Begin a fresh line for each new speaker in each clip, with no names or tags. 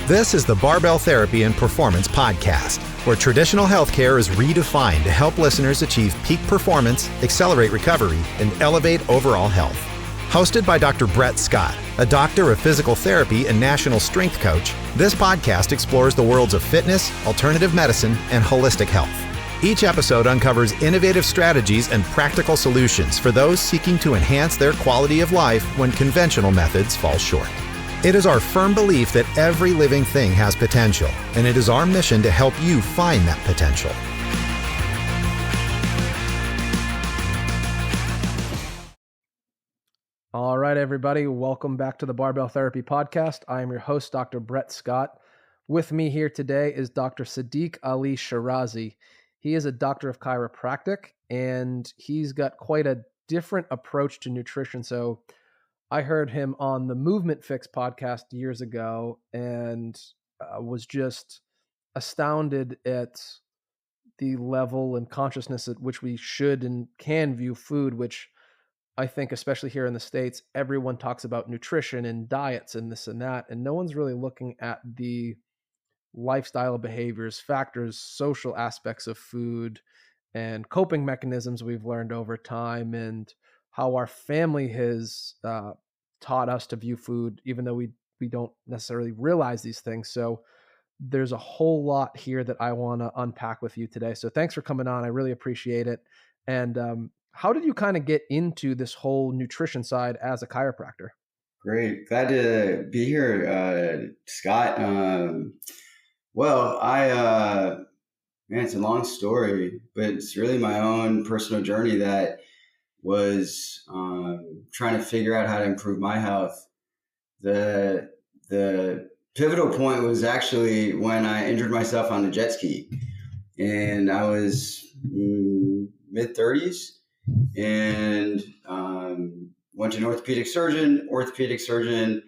This is the Barbell Therapy and Performance Podcast, where traditional healthcare is redefined to help listeners achieve peak performance, accelerate recovery, and elevate overall health. Hosted by Dr. Brett Scott, a doctor of physical therapy and national strength coach, this podcast explores the worlds of fitness, alternative medicine, and holistic health. Each episode uncovers innovative strategies and practical solutions for those seeking to enhance their quality of life when conventional methods fall short. It is our firm belief that every living thing has potential, and it is our mission to help you find that potential.
All right, everybody. Welcome back to the Barbell Therapy Podcast. I am your host, Dr. Brett Scott. With me here today is Dr. Sadiq Ali Sheraze. He is a doctor of chiropractic, and he's got quite a different approach to nutrition. So I heard him on the Movement Fix podcast years ago and was just astounded at the level and consciousness at which we should and can view food, which I think, especially here in the States, everyone talks about nutrition and diets and this and that, and no one's really looking at the lifestyle behaviors, factors, social aspects of food, and coping mechanisms we've learned over time, and how our family has taught us to view food, even though we don't necessarily realize these things. So there's a whole lot here that I want to unpack with you today. So thanks for coming on. I really appreciate it. And how did you kind of get into this whole nutrition side as a chiropractor?
Great. Glad to be here, Scott. Man, it's a long story, but it's really my own personal journey that was trying to figure out how to improve my health. The pivotal point was actually when I injured myself on a jet ski, and I was mid-30s, and went to an orthopedic surgeon. Orthopedic surgeon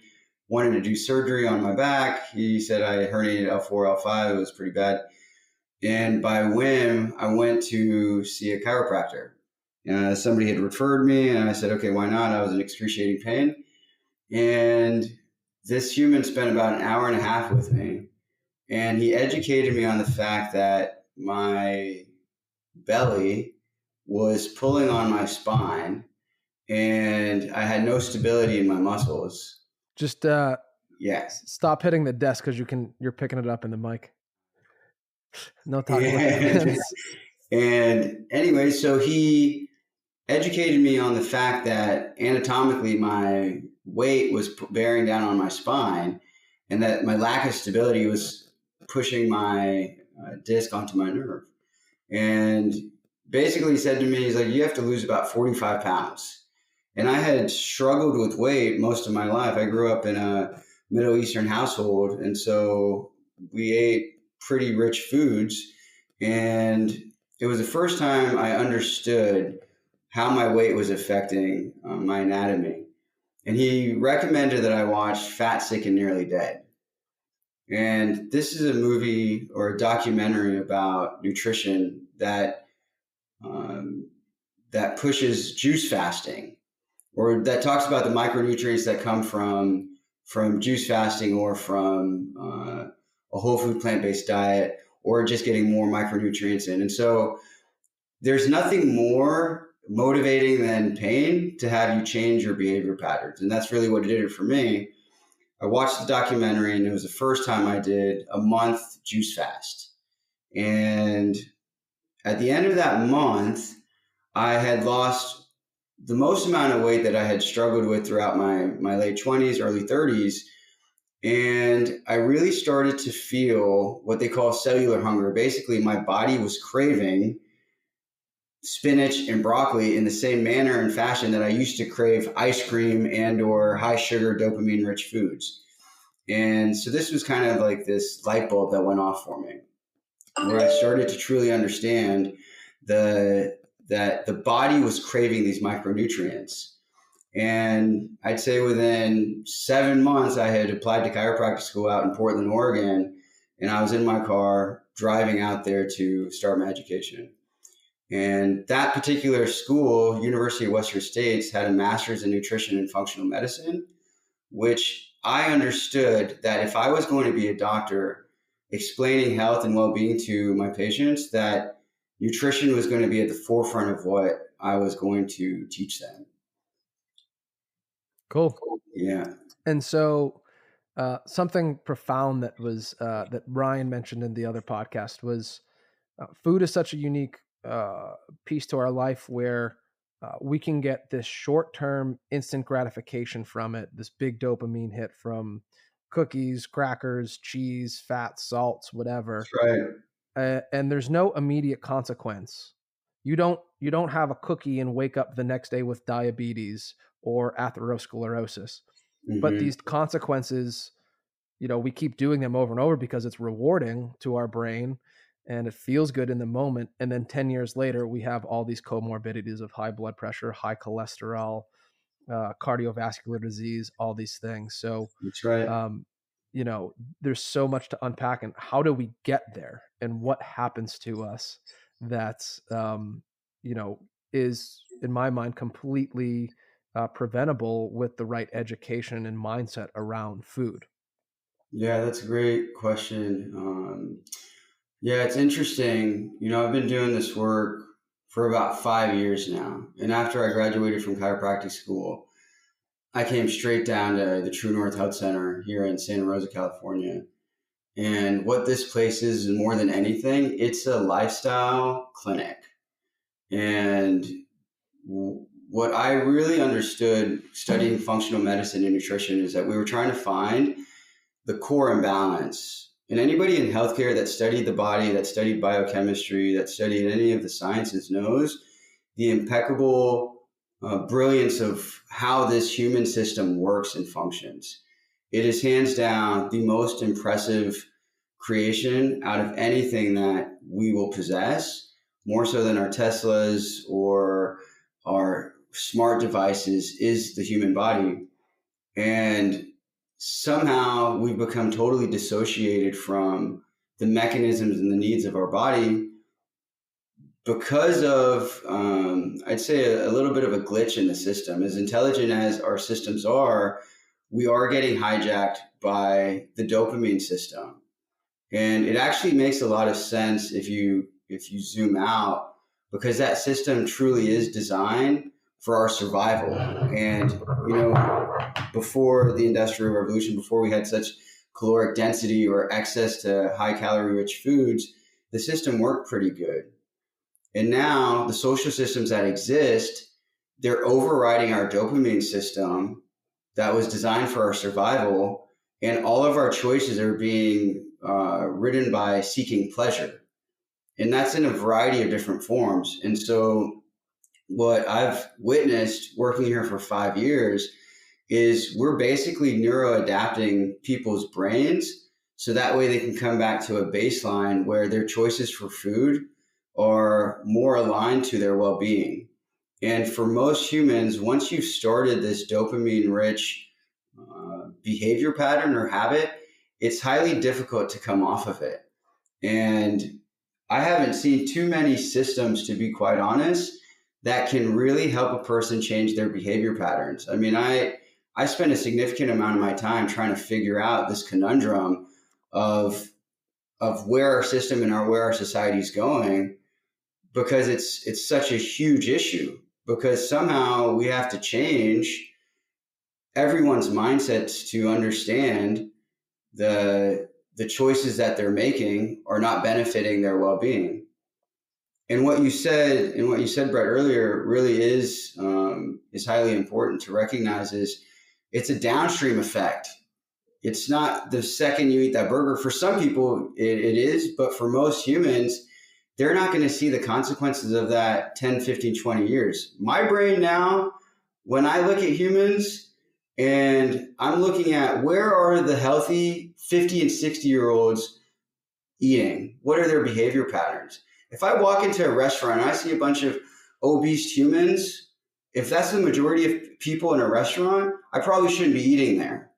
wanted to do surgery on my back. He said I herniated L4, L5. It was pretty bad. And by whim, I went to see a chiropractor. Somebody had referred me, and I said, okay, why not? I was in excruciating pain. And this human spent about an hour and a half with me, and he educated me on the fact that my belly was pulling on my spine, and I had no stability in my muscles.
Just
Yes.
Stop hitting the desk because you're picking it up in the mic. No talking.
And anyway, so he educated me on the fact that anatomically my weight was bearing down on my spine, and that my lack of stability was pushing my disc onto my nerve. And basically he said to me, he's like, you have to lose about 45 pounds. And I had struggled with weight most of my life. I grew up in a Middle Eastern household, and so we ate pretty rich foods. And it was the first time I understood how my weight was affecting my anatomy. And he recommended that I watch Fat, Sick, and Nearly Dead. And this is a movie or a documentary about nutrition that pushes juice fasting, or that talks about the micronutrients that come from juice fasting, or from a whole food plant-based diet, or just getting more micronutrients in. And so there's nothing more motivating than pain to have you change your behavior patterns. And that's really what did it for me. I watched the documentary, and it was the first time I did a month juice fast. And at the end of that month, I had lost the most amount of weight that I had struggled with throughout my late 20s, early 30s. And I really started to feel what they call cellular hunger. Basically, my body was craving spinach and broccoli in the same manner and fashion that I used to crave ice cream and or high sugar dopamine rich foods. And so this was kind of like this light bulb that went off for me, where I started to truly understand that the body was craving these micronutrients. And I'd say within 7 months, I had applied to chiropractic school out in Portland, Oregon, and I was in my car driving out there to start my education. And that particular school, University of Western States, had a master's in nutrition and functional medicine, which I understood that if I was going to be a doctor explaining health and well-being to my patients, that nutrition was going to be at the forefront of what I was going to teach them.
Cool.
Yeah.
And so something profound that was that Ryan mentioned in the other podcast was food is such a unique piece to our life where we can get this short-term instant gratification from it, this big dopamine hit from cookies, crackers, cheese, fats, salts, whatever.
That's right.
And there's no immediate consequence. You don't have a cookie and wake up the next day with diabetes or atherosclerosis. But these consequences, we keep doing them over and over because it's rewarding to our brain and it feels good in the moment. And then 10 years later, we have all these comorbidities of high blood pressure, high cholesterol, cardiovascular disease, all these things. So,
That's right.
there's so much to unpack, and how do we get there and what happens to us that's, is in my mind completely preventable with the right education and mindset around food.
Yeah, that's a great question. Yeah, it's interesting. I've been doing this work for about 5 years now. And after I graduated from chiropractic school, I came straight down to the True North Health Center here in Santa Rosa, California. And what this place is more than anything, it's a lifestyle clinic. And what I really understood studying functional medicine and nutrition is that we were trying to find the core imbalance. And anybody in healthcare that studied the body, that studied biochemistry, that studied any of the sciences knows the impeccable brilliance of how this human system works and functions. It is hands down the most impressive creation out of anything that we will possess, more so than our Teslas or our smart devices, is the human body. And somehow we've become totally dissociated from the mechanisms and the needs of our body because of, I'd say, a little bit of a glitch in the system. As intelligent as our systems are, we are getting hijacked by the dopamine system. And it actually makes a lot of sense if you zoom out, because that system truly is designed for our survival. And, before the Industrial Revolution, before we had such caloric density or access to high calorie rich foods, the system worked pretty good. And now the social systems that exist, they're overriding our dopamine system that was designed for our survival. And all of our choices are being ridden by seeking pleasure. And that's in a variety of different forms. And so what I've witnessed working here for 5 years is we're basically neuroadapting people's brains so that way they can come back to a baseline where their choices for food are more aligned to their well-being. And for most humans, once you've started this dopamine-rich behavior pattern or habit, it's highly difficult to come off of it. And I haven't seen too many systems, to be quite honest, that can really help a person change their behavior patterns. I mean, I spend a significant amount of my time trying to figure out this conundrum of where our system and where our society is going, because it's such a huge issue, because somehow we have to change everyone's mindsets to understand the choices that they're making are not benefiting their well-being. And what you said, Brett, earlier really is highly important to recognize. Is it's a downstream effect. It's not the second you eat that burger. For some people, it is, but for most humans, they're not going to see the consequences of that 10, 15, 20 years. My brain now, when I look at humans and I'm looking at where are the healthy 50 and 60-year-olds eating, what are their behavior patterns? If I walk into a restaurant and I see a bunch of obese humans, if that's the majority of people in a restaurant, I probably shouldn't be eating there.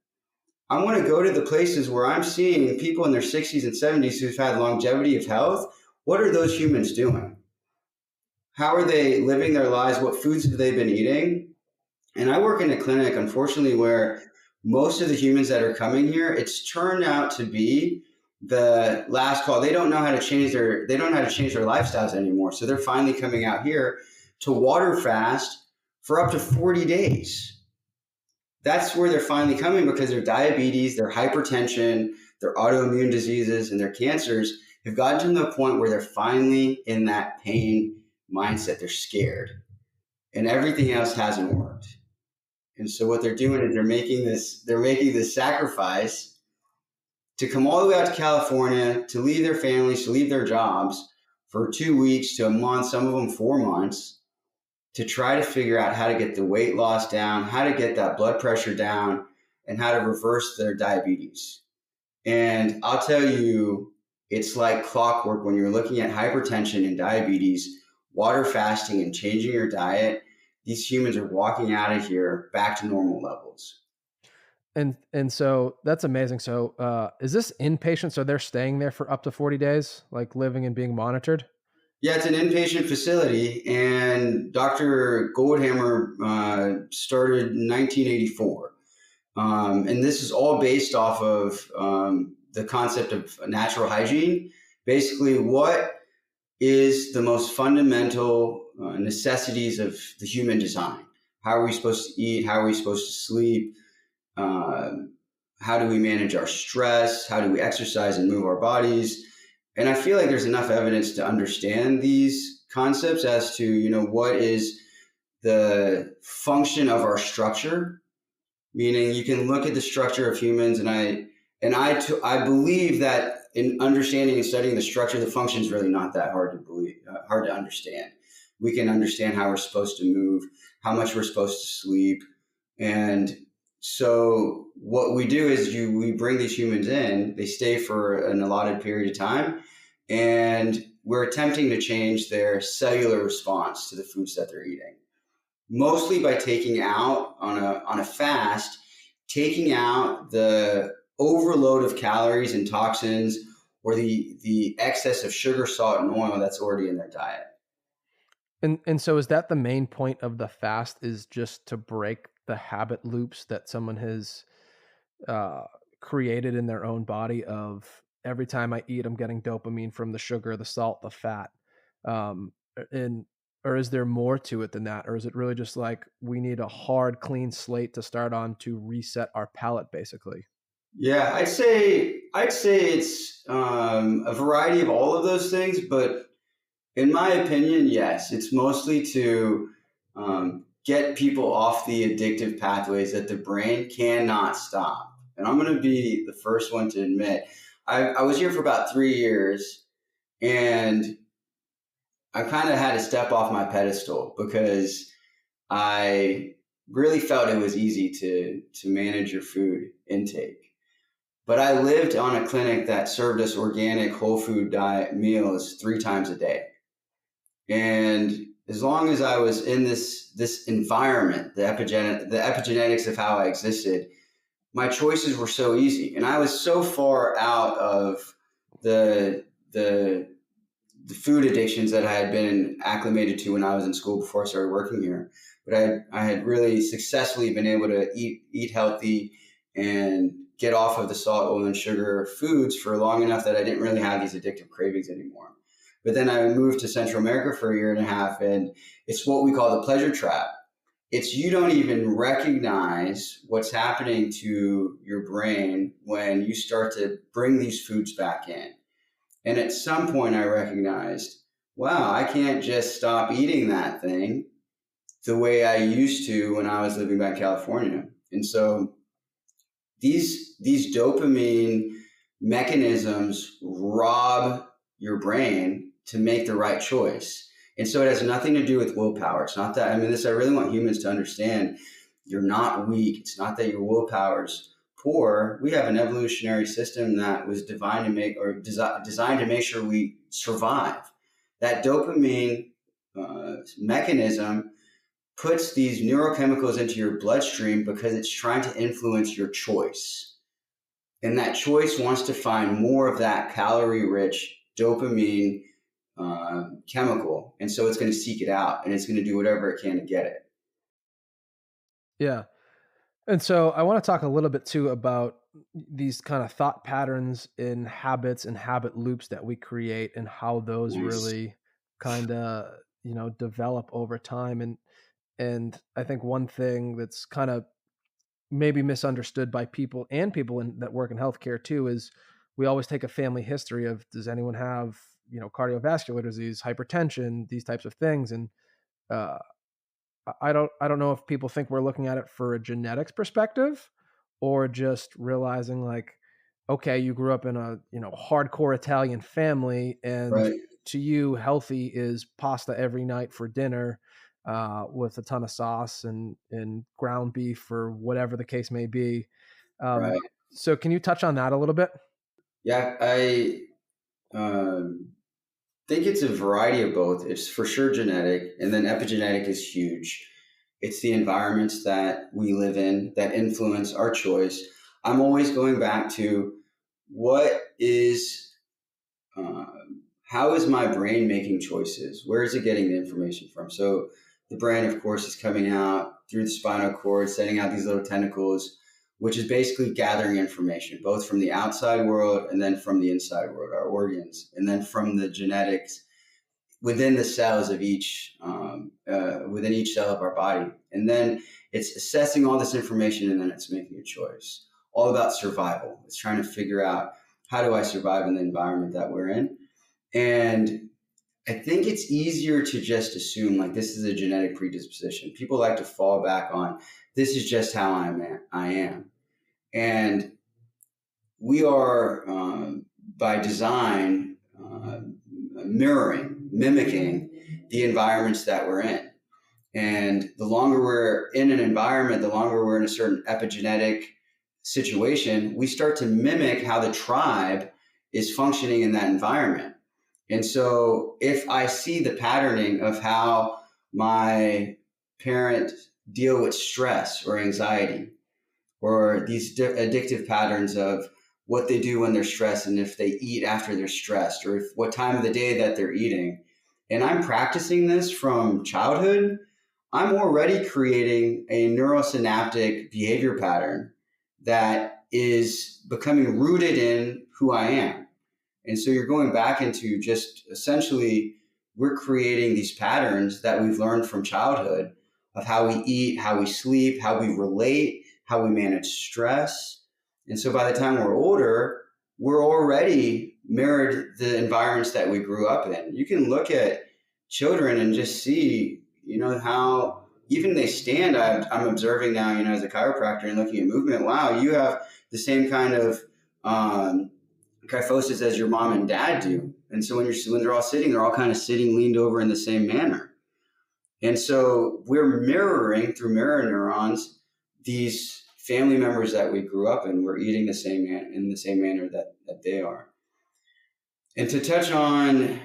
I want to go to the places where I'm seeing people in their 60s and 70s who've had longevity of health. What are those humans doing? How are they living their lives? What foods have they been eating? And I work in a clinic, unfortunately, where most of the humans that are coming here, it's turned out to be the last call. They don't know how to change their lifestyles anymore. So they're finally coming out here to water fast for up to 40 days. That's where they're finally coming, because their diabetes, their hypertension, their autoimmune diseases, and their cancers have gotten to the point where they're finally in that pain mindset. They're scared, and everything else hasn't worked. And so what they're doing is they're making this sacrifice to come all the way out to California, to leave their families, to leave their jobs for 2 weeks to a month, some of them 4 months, to try to figure out how to get the weight loss down, how to get that blood pressure down, and how to reverse their diabetes. And I'll tell you, it's like clockwork when you're looking at hypertension and diabetes, water fasting and changing your diet. These humans are walking out of here back to normal levels.
And so that's amazing. So is this inpatient? So they're staying there for up to 40 days, like living and being monitored?
Yeah, it's an inpatient facility, and Dr. Goldhammer started in 1984. And this is all based off of the concept of natural hygiene. Basically, what is the most fundamental necessities of the human design? How are we supposed to eat? How are we supposed to sleep? How do we manage our stress? How do we exercise and move our bodies? And I feel like there's enough evidence to understand these concepts as to, what is the function of our structure. Meaning, you can look at the structure of humans, and I believe that in understanding and studying the structure, the function is really not that hard to understand. We can understand how we're supposed to move, how much we're supposed to sleep, and so what we do is we bring these humans in. They stay for an allotted period of time, and we're attempting to change their cellular response to the foods that they're eating. Mostly by taking out on a fast, taking out the overload of calories and toxins, or the excess of sugar, salt, and oil that's already in their diet.
And so is that the main point of the fast, is just to break the habit loops that someone has created in their own body of every time I eat, I'm getting dopamine from the sugar, the salt, the fat. Or is there more to it than that? Or is it really just like we need a hard, clean slate to start on to reset our palate, basically?
Yeah, I'd say it's a variety of all of those things, but in my opinion, yes, it's mostly to get people off the addictive pathways that the brain cannot stop. And I'm going to be the first one to admit, I was here for about 3 years, and I kind of had to step off my pedestal because I really felt it was easy to manage your food intake. But I lived on a clinic that served us organic whole food diet meals 3 times a day. And as long as I was in this environment, the epigenetics of how I existed, my choices were so easy. And I was so far out of the food addictions that I had been acclimated to when I was in school before I started working here. But I had really successfully been able to eat healthy and get off of the salt, oil, and sugar foods for long enough that I didn't really have these addictive cravings anymore. But then I moved to Central America for 1.5 years, and it's what we call the pleasure trap. It's you don't even recognize what's happening to your brain when you start to bring these foods back in. And at some point I recognized, wow, I can't just stop eating that thing the way I used to when I was living back in California. And so these dopamine mechanisms rob your brain to make the right choice. And so it has nothing to do with willpower. It's not that, I really want humans to understand you're not weak. It's not that your willpower's poor. We have an evolutionary system that was designed to make sure we survive. That dopamine mechanism puts these neurochemicals into your bloodstream because it's trying to influence your choice. And that choice wants to find more of that calorie-rich dopamine chemical. And so it's going to seek it out, and it's going to do whatever it can to get it.
Yeah. And so I want to talk a little bit too about these kind of thought patterns and habits and habit loops that we create and how those
Nice.
really kind of, develop over time. And I think one thing that's kind of maybe misunderstood by people and people that work in healthcare too is we always take a family history of, does anyone have, cardiovascular disease, hypertension, these types of things. And uh, I don't know if people think we're looking at it for a genetics perspective or just realizing like, okay, you grew up in a, hardcore Italian family, and
Right.
to you healthy is pasta every night for dinner, with a ton of sauce and ground beef or whatever the case may be.
Right.
So can you touch on that a little bit?
Yeah. I think it's a variety of both. It's for sure genetic, and then epigenetic is huge. It's the environments that we live in that influence our choice. I'm always going back to what is, how is my brain making choices? Where is it getting the information from? So the brain, of course, is coming out through the spinal cord, sending out these little tentacles, which is basically gathering information, both from the outside world and then from the inside world, our organs, and then from the genetics within the cells of each, within each cell of our body. And then it's assessing all this information, and then it's making a choice. All about survival. It's trying to figure out, how do I survive in the environment that we're in? And I think it's easier to just assume like this is a genetic predisposition. People like to fall back on, this is just how I am. And we are, by design, mimicking the environments that we're in. And the longer we're in an environment, the longer we're in a certain epigenetic situation, we start to mimic how the tribe is functioning in that environment. And so if I see the patterning of how my parents deal with stress or anxiety, or these addictive patterns of what they do when they're stressed, and if they eat after they're stressed, or if what time of the day that they're eating, and I'm practicing this from childhood, I'm already creating a neurosynaptic behavior pattern that is becoming rooted in who I am. And so you're going back into just essentially, we're creating these patterns that we've learned from childhood of how we eat, how we sleep, how we relate, how we manage stress. And so by the time we're older, we're already mirrored the environments that we grew up in. You can look at children and just see, how even they stand. I'm observing now, as a chiropractor and looking at movement. Wow, you have the same kind of kyphosis as your mom and dad do. And so when they're all sitting, they're all kind of sitting leaned over in the same manner. And so we're mirroring through mirror neurons these family members that we grew up in. We're eating in the same manner that they are. And to touch on,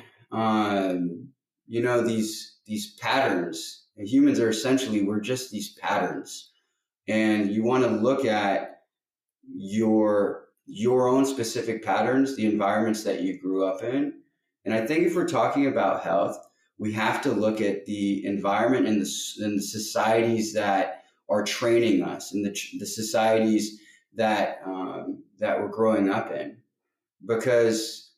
these patterns, and humans are essentially, we're just these patterns. And you want to look at your own specific patterns, the environments that you grew up in. And I think if we're talking about health, we have to look at the environment and the societies that are training us, and the societies that we're growing up in, because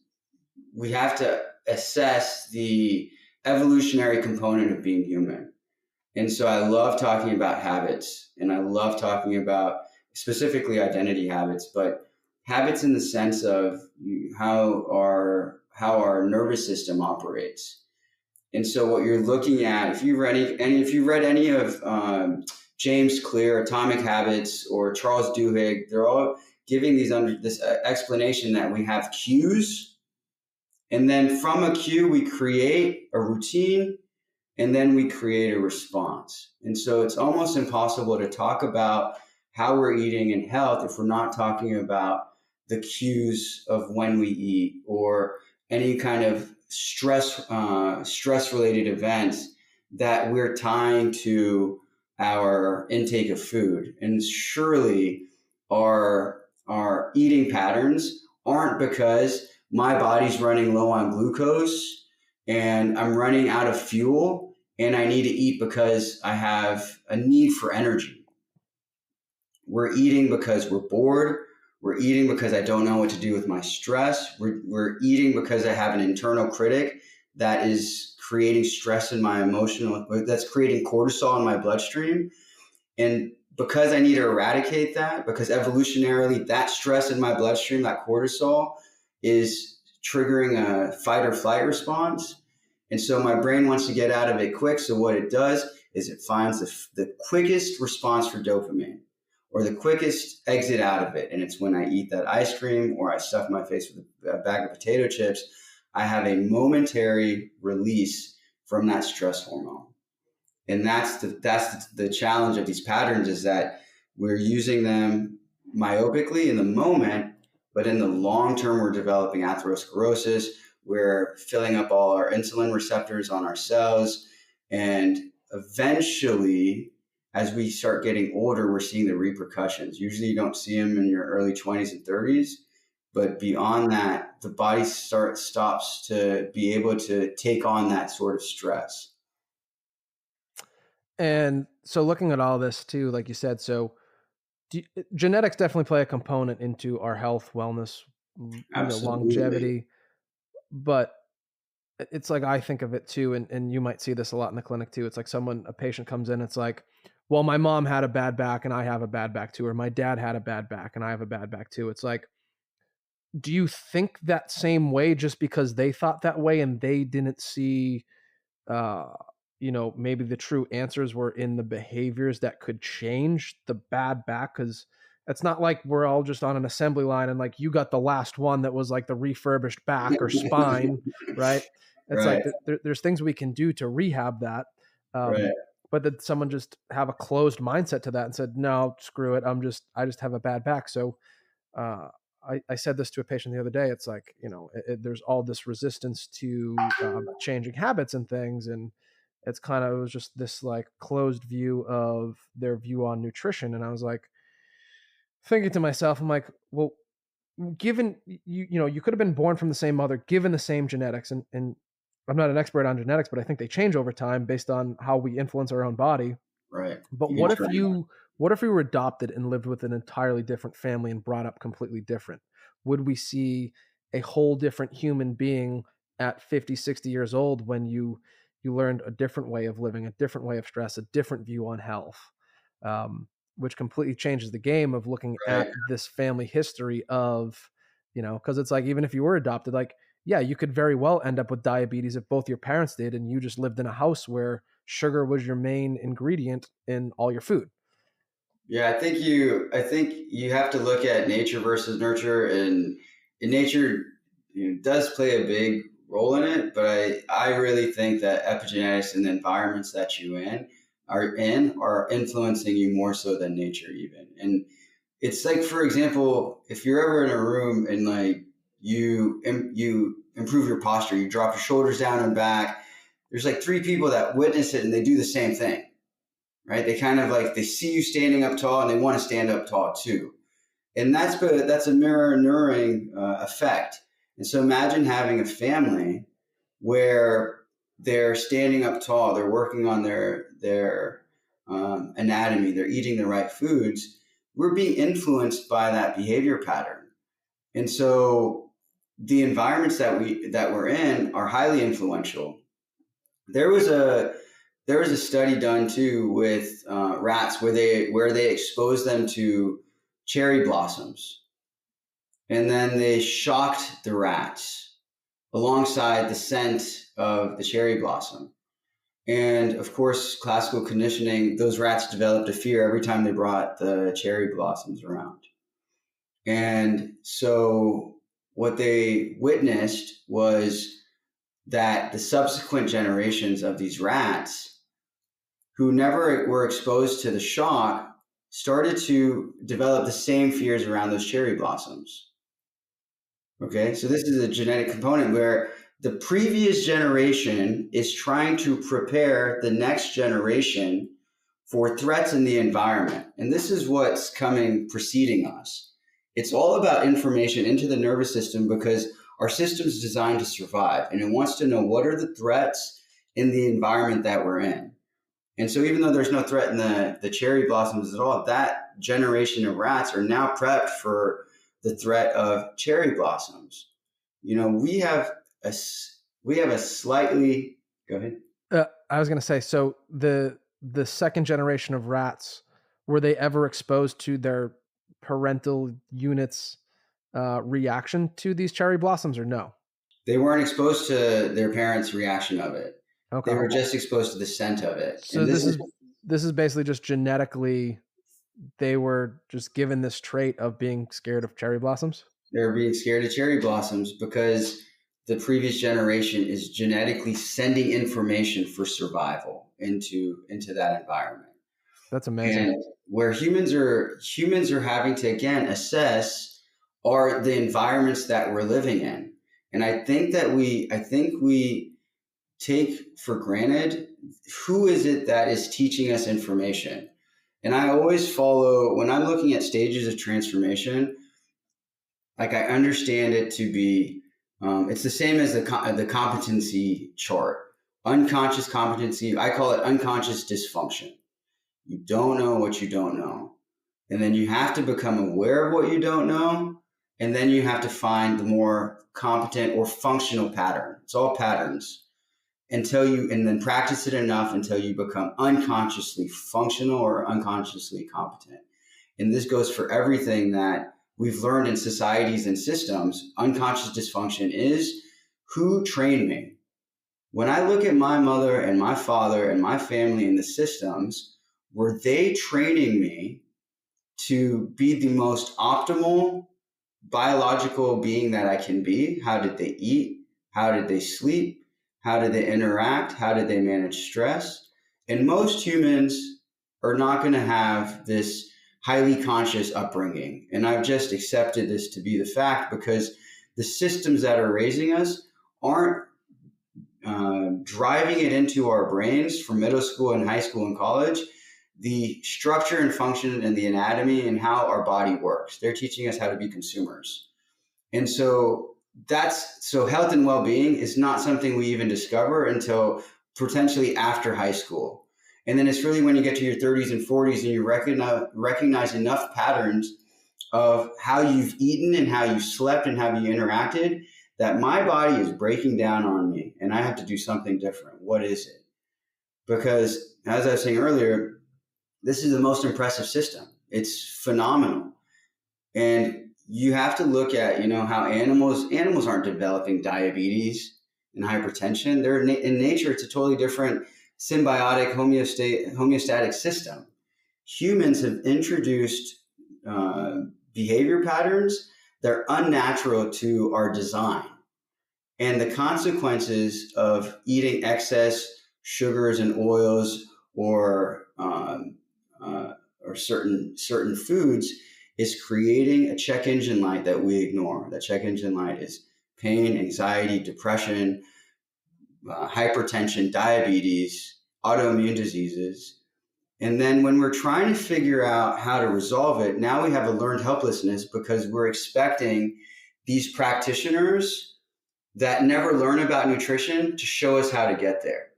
we have to assess the evolutionary component of being human. And so I love talking about habits, and I love talking about specifically identity habits, but habits in the sense of how our nervous system operates. And so what you're looking at, if you've read any of James Clear, Atomic Habits, or Charles Duhigg, they're all giving this explanation that we have cues, and then from a cue we create a routine, and then we create a response. And so it's almost impossible to talk about how we're eating in health if we're not talking about the cues of when we eat, or any kind of stress related events that we're tying to our intake of food. And surely our eating patterns aren't because my body's running low on glucose and I'm running out of fuel and I need to eat because I have a need for energy. We're eating because we're bored. We're eating because I don't know what to do with my stress. We're eating because I have an internal critic that is creating stress in my emotional, that's creating cortisol in my bloodstream. And because I need to eradicate that, because evolutionarily that stress in my bloodstream, that cortisol, is triggering a fight or flight response. And so my brain wants to get out of it quick. So what it does is it finds the quickest response for dopamine, or the quickest exit out of it. And it's when I eat that ice cream or I stuff my face with a bag of potato chips, I have a momentary release from that stress hormone. And that's the challenge of these patterns, is that we're using them myopically in the moment, but in the long term, we're developing atherosclerosis. We're filling up all our insulin receptors on our cells. And eventually, as we start getting older, we're seeing the repercussions. Usually you don't see them in your early 20s and 30s. But beyond that, the body stops to be able to take on that sort of stress.
And so looking at all this too, like you said, so genetics definitely play a component into our health, wellness, longevity. But it's like, I think of it too, and you might see this a lot in the clinic too. It's like a patient comes in, it's like, well, my mom had a bad back and I have a bad back too, or my dad had a bad back and I have a bad back too. It's like, do you think that same way just because they thought that way and they didn't see maybe the true answers were in the behaviors that could change the bad back? Because it's not like we're all just on an assembly line and like you got the last one that was like the refurbished back or spine, right? It's
right.
like there's things we can do to rehab that.
Right.
But did someone just have a closed mindset to that and said, no, screw it, I just have a bad back. So I said this to a patient the other day. It's like, there's all this resistance to changing habits and things. And it was just this like closed view of their view on nutrition. And I was like, thinking to myself, I'm like, well, given you could have been born from the same mother, given the same genetics, and I'm not an expert on genetics, but I think they change over time based on how we influence our own body.
Right.
But what if you were adopted and lived with an entirely different family and brought up completely different? Would we see a whole different human being at 50, 60 years old when you learned a different way of living, a different way of stress, a different view on health, which completely changes the game of looking at this family history of, because it's like, even if you were adopted, like, yeah, you could very well end up with diabetes if both your parents did, and you just lived in a house where sugar was your main ingredient in all your food.
Yeah, I think you have to look at nature versus nurture, and nature does play a big role in it. But I really think that epigenetics and the environments that you are influencing you more so than nature even. And it's like, for example, if you're ever in a room and like you improve your posture, you drop your shoulders down and back, there's like 3 people that witness it and they do the same thing, right? They kind of like, they see you standing up tall and they want to stand up tall too. And that's a mirroring effect. And so imagine having a family where they're standing up tall, they're working on their anatomy, they're eating the right foods. We're being influenced by that behavior pattern. And so the environments that we're in are highly influential. There was a study done too with rats where they exposed them to cherry blossoms, and then they shocked the rats alongside the scent of the cherry blossom. And of course, classical conditioning, those rats developed a fear every time they brought the cherry blossoms around. And so what they witnessed was that the subsequent generations of these rats who never were exposed to the shock started to develop the same fears around those cherry blossoms. Okay, so this is a genetic component where the previous generation is trying to prepare the next generation for threats in the environment. And this is what's preceding us. It's all about information into the nervous system because our system is designed to survive, and it wants to know what are the threats in the environment that we're in. And so even though there's no threat in the cherry blossoms at all, that generation of rats are now prepped for the threat of cherry blossoms. We have a slightly, go ahead.
I was going to say, so the second generation of rats, were they ever exposed to their parental unit's reaction to these cherry blossoms, or no?
They weren't exposed to their parents' reaction of it.
Okay.
They were just exposed to the scent of it.
So this is basically just genetically, they were just given this trait of being scared of cherry blossoms?
They're being scared of cherry blossoms because the previous generation is genetically sending information for survival into that environment.
That's amazing.
And where humans are having to, again, assess are the environments that we're living in. And I think we take for granted who is it that is teaching us information. And I always follow, when I'm looking at stages of transformation, like I understand it to be, it's the same as the competency chart. Unconscious competency, I call it unconscious dysfunction. You don't know what you don't know. And then you have to become aware of what you don't know. And then you have to find the more competent or functional pattern. It's all patterns. And then practice it enough until you become unconsciously functional or unconsciously competent. And this goes for everything that we've learned in societies and systems. Unconscious dysfunction is who trained me. When I look at my mother and my father and my family in the systems, were they training me to be the most optimal biological being that I can be? How did they eat? How did they sleep? How did they interact? How did they manage stress? And most humans are not going to have this highly conscious upbringing. And I've just accepted this to be the fact because the systems that are raising us aren't driving it into our brains from middle school and high school and college, the structure and function and the anatomy and how our body works. They're teaching us how to be consumers. And so health and well-being is not something we even discover until potentially after high school. And then it's really when you get to your 30s and 40s and you recognize enough patterns of how you've eaten and how you slept and how you interacted that my body is breaking down on me and I have to do something different. What is it? Because as I was saying earlier, this is the most impressive system. It's phenomenal. And you have to look at, how animals aren't developing diabetes and hypertension. They're in nature, it's a totally different symbiotic homeostatic system. Humans have introduced behavior patterns that are unnatural to our design. And the consequences of eating excess sugars and oils or certain foods is creating a check engine light that we ignore. That check engine light is pain, anxiety, depression, hypertension, diabetes, autoimmune diseases. And then when we're trying to figure out how to resolve it, now we have a learned helplessness because we're expecting these practitioners that never learn about nutrition to show us how to get there.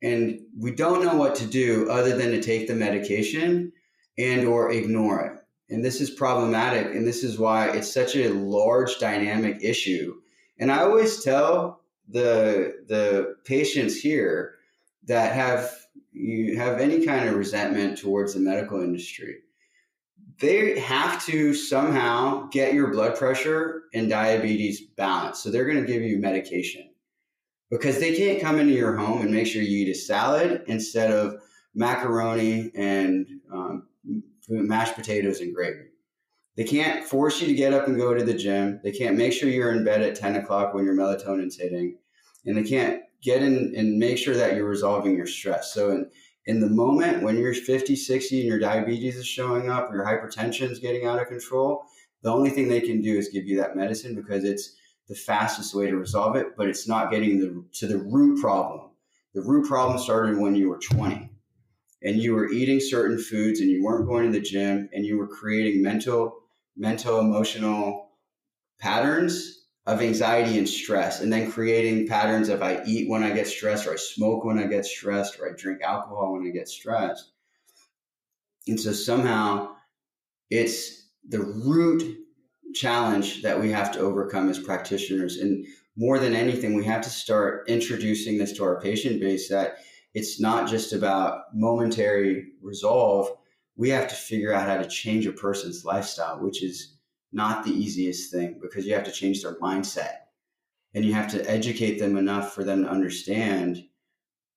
And we don't know what to do other than to take the medication and or ignore it. And this is problematic. And this is why it's such a large dynamic issue. And I always tell the patients here that have any kind of resentment towards the medical industry, they have to somehow get your blood pressure and diabetes balanced. So they're going to give you medication because they can't come into your home and make sure you eat a salad instead of macaroni and mashed potatoes and gravy. They can't force you to get up and go to the gym. They can't make sure you're in bed at 10 o'clock when your melatonin's hitting. And they can't get in and make sure that you're resolving your stress. So in the moment when you're 50, 60 and your diabetes is showing up, or your hypertension is getting out of control, the only thing they can do is give you that medicine because it's the fastest way to resolve it, but it's not getting to the root problem. The root problem started when you were 20 and you were eating certain foods and you weren't going to the gym and you were creating mental, emotional patterns of anxiety and stress, and then creating patterns of I eat when I get stressed, or I smoke when I get stressed, or I drink alcohol when I get stressed. And so somehow It's the root challenge that we have to overcome as practitioners. And more than anything, we have to start introducing this to our patient base, that it's not just about momentary resolve. We have to figure out how to change a person's lifestyle, which is not the easiest thing, because you have to change their mindset and you have to educate them enough for them to understand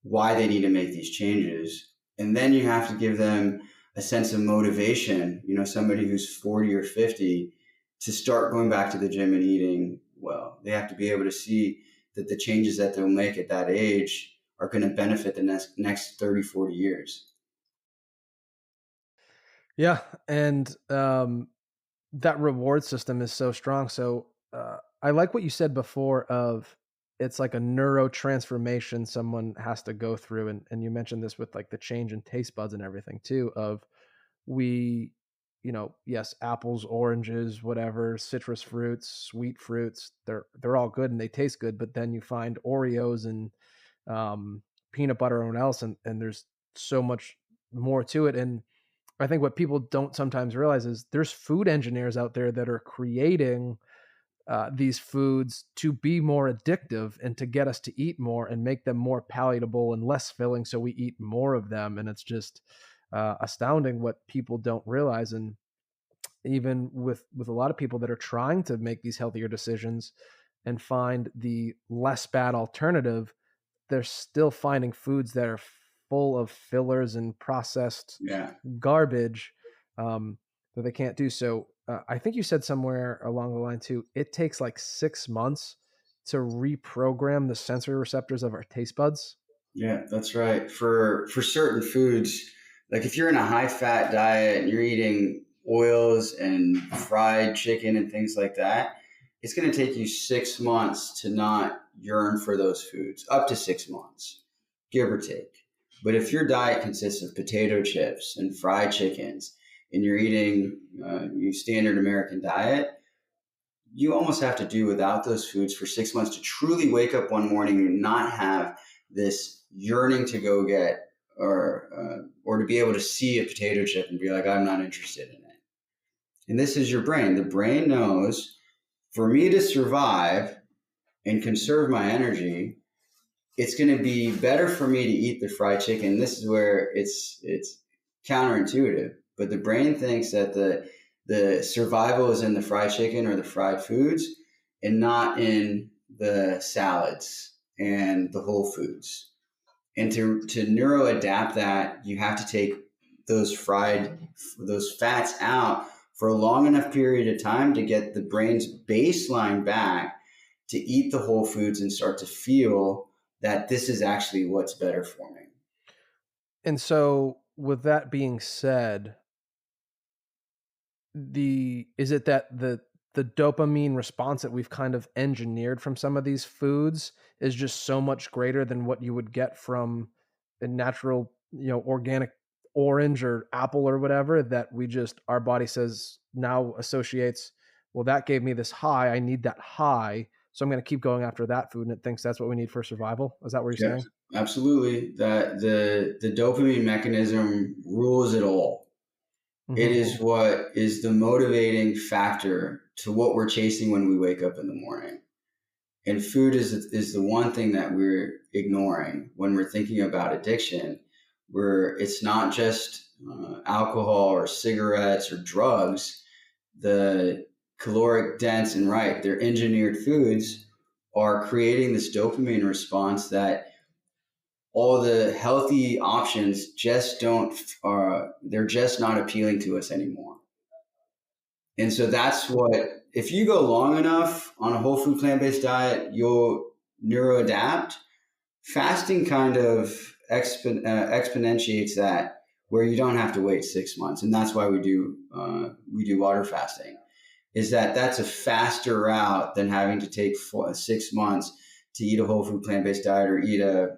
why they need to make these changes. And then you have to give them a sense of motivation, somebody who's 40 or 50, to start going back to the gym and eating well. They have to be able to see that the changes that they'll make at that age are going to benefit the next 30, 40 years.
Yeah. And that reward system is so strong. So I like what you said before of it's like a neurotransformation someone has to go through. And you mentioned this with like the change in taste buds and everything too, of we, yes, apples, oranges, whatever, citrus fruits, sweet fruits, they're all good and they taste good. But then you find Oreos and peanut butter and else, and there's so much more to it. And I think what people don't sometimes realize is there's food engineers out there that are creating these foods to be more addictive and to get us to eat more and make them more palatable and less filling, so we eat more of them. And it's just astounding what people don't realize. And even with a lot of people that are trying to make these healthier decisions and find the less bad alternative, they're still finding foods that are full of fillers and processed garbage that they can't do. So I think you said somewhere along the line too, it takes like 6 months to reprogram the sensory receptors of our taste buds.
Yeah, that's right. For certain foods, like if you're in a high fat diet and you're eating oils and fried chicken and things like that, it's going to take you 6 months to not yearn for those foods, up to 6 months, give or take. But if your diet consists of potato chips and fried chickens and you're eating your standard American diet, you almost have to do without those foods for 6 months to truly wake up one morning and not have this yearning to go get or to be able to see a potato chip and be like, I'm not interested in it. And this is your brain. The brain knows, for me to survive and conserve my energy, it's going to be better for me to eat the fried chicken. This is where it's counterintuitive, but the brain thinks that the survival is in the fried chicken or the fried foods and not in the salads and the whole foods. And to neuroadapt that, you have to take those fats out for a long enough period of time to get the brain's baseline back to eat the whole foods and start to feel that this is actually what's better for me.
And so with that being said, is it that the dopamine response that we've kind of engineered from some of these foods is just so much greater than what you would get from a natural, organic orange or apple or whatever, that our body says now associates, well, that gave me this high, I need that high, so I'm going to keep going after that food, and it thinks that's what we need for survival. Is that what you're saying?
Absolutely. That the dopamine mechanism rules it all. Mm-hmm. It is what is the motivating factor to what we're chasing when we wake up in the morning. And food is the one thing that we're ignoring when we're thinking about addiction, where it's not just alcohol or cigarettes or drugs. The caloric dense and they're engineered foods are creating this dopamine response that all the healthy options they're just not appealing to us anymore. And so that's if you go long enough on a whole food plant-based diet, you'll neuroadapt. Fasting kind of exponentiates that, where you don't have to wait 6 months. And that's why we do water fasting, is that's a faster route than having to take 6 months to eat a whole food plant-based diet or eat a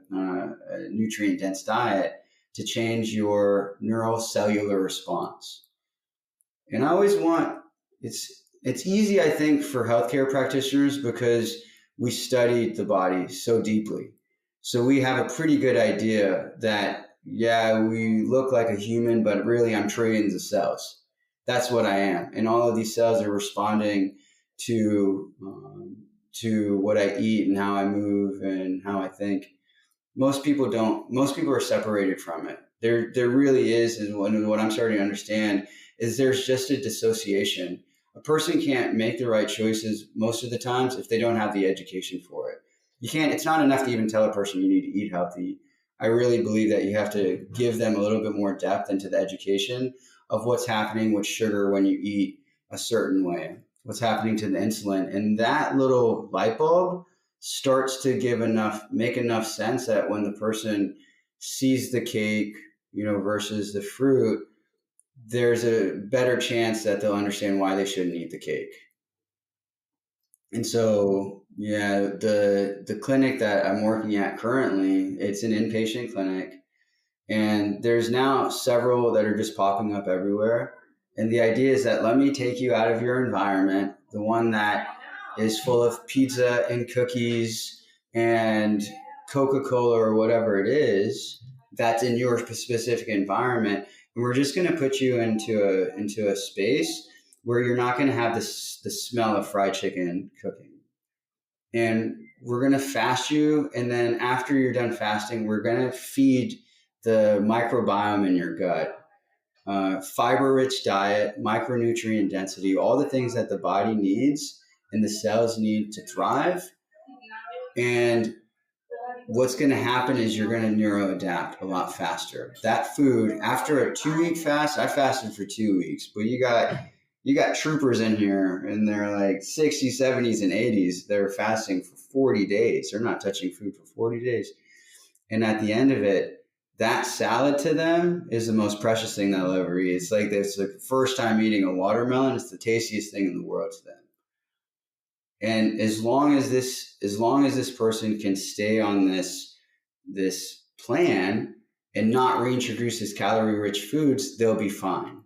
nutrient-dense diet to change your neural cellular response. And I always it's easy, I think, for healthcare practitioners because we studied the body so deeply. So we have a pretty good idea that, we look like a human, but really I'm trillions of cells. that's what I am. And all of these cells are responding to what I eat and how I move and how I think. Most people don't. Most people are separated from it. There really is, and what I'm starting to understand is there's just a dissociation. A person can't make the right choices most of the times if they don't have the education for it. You can't. It's not enough to even tell a person you need to eat healthy. I really believe that you have to give them a little bit more depth into the education of what's happening with sugar when you eat a certain way, what's happening to the insulin, and that little light bulb starts to make enough sense that when the person sees the cake, versus the fruit, there's a better chance that they'll understand why they shouldn't eat the cake. And so, yeah, the clinic that I'm working at currently, it's an inpatient clinic, and there's now several that are just popping up everywhere. And the idea is that let me take you out of your environment, the one that is full of pizza and cookies and Coca-Cola or whatever it is that's in your specific environment. And we're just going to put you into a space where you're not going to have the smell of fried chicken cooking. And we're going to fast you. And then after you're done fasting, we're going to feed the microbiome in your gut. Fiber-rich diet, micronutrient density, all the things that the body needs and the cells need to thrive. And what's going to happen is you're going to neuroadapt a lot faster. That food, after a 2-week fast, I fasted for 2 weeks, but you got troopers in here and they're like 60s, 70s, and 80s. They're fasting for 40 days. They're not touching food for 40 days. And at the end of it, that salad to them is the most precious thing they'll ever eat. It's like it's the first time eating a watermelon. It's the tastiest thing in the world to them. And as long as this person can stay on this plan and not reintroduce his calorie-rich foods, they'll be fine.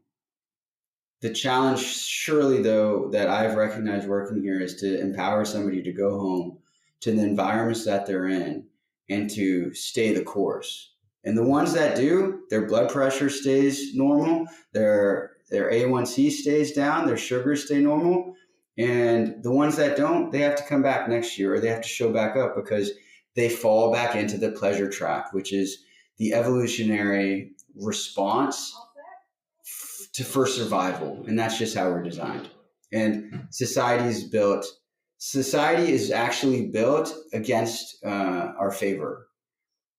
The challenge, surely, though, that I've recognized working here is to empower somebody to go home to the environments that they're in and to stay the course. And the ones that do, their blood pressure stays normal, their A1C stays down, their sugars stay normal. And the ones that don't, they have to come back next year or they have to show back up because they fall back into the pleasure trap, which is the evolutionary response for survival. And that's just how we're designed. And society is actually built against our favor.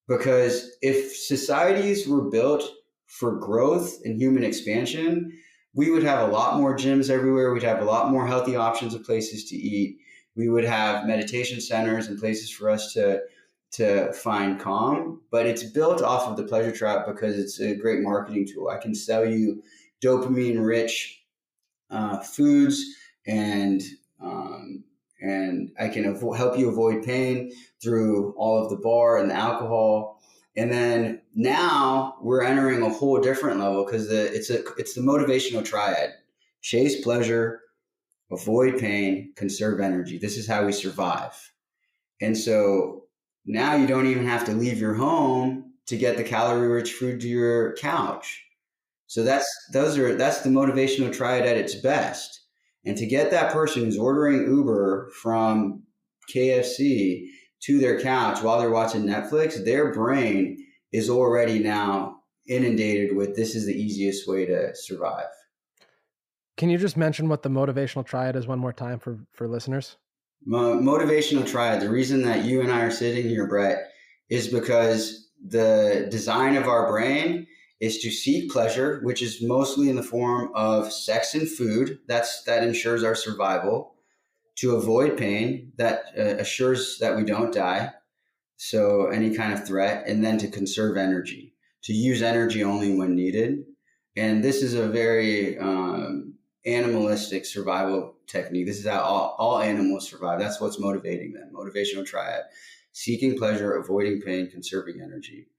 Because if societies were built for growth and human expansion, we would have a lot more gyms everywhere. We'd have a lot more healthy options of places to eat. We would have meditation centers and places for us to find calm. But it's built off of the pleasure trap because it's a great marketing tool. I can sell you dopamine-rich foods and I can help you avoid pain through all of the bar and the alcohol. And then now we're entering a whole different level because it's the motivational triad: chase pleasure, avoid pain, conserve energy. This is how we survive. And so now you don't even have to leave your home to get the calorie-rich food to your couch. So that's the motivational triad at its best. And to get that person who's ordering Uber from KFC to their couch while they're watching Netflix, their brain is already now inundated with this is the easiest way to survive.
Can you just mention what the motivational triad is one more time for listeners?
Motivational triad, the reason that you and I are sitting here, Brett, is because the design of our brain is to seek pleasure, which is mostly in the form of sex and food. That ensures our survival. To avoid pain, that assures that we don't die. So any kind of threat. And then to conserve energy, to use energy only when needed. And this is a very animalistic survival technique. This is how all animals survive. That's what's motivating them. Motivational triad: seeking pleasure, avoiding pain, conserving energy.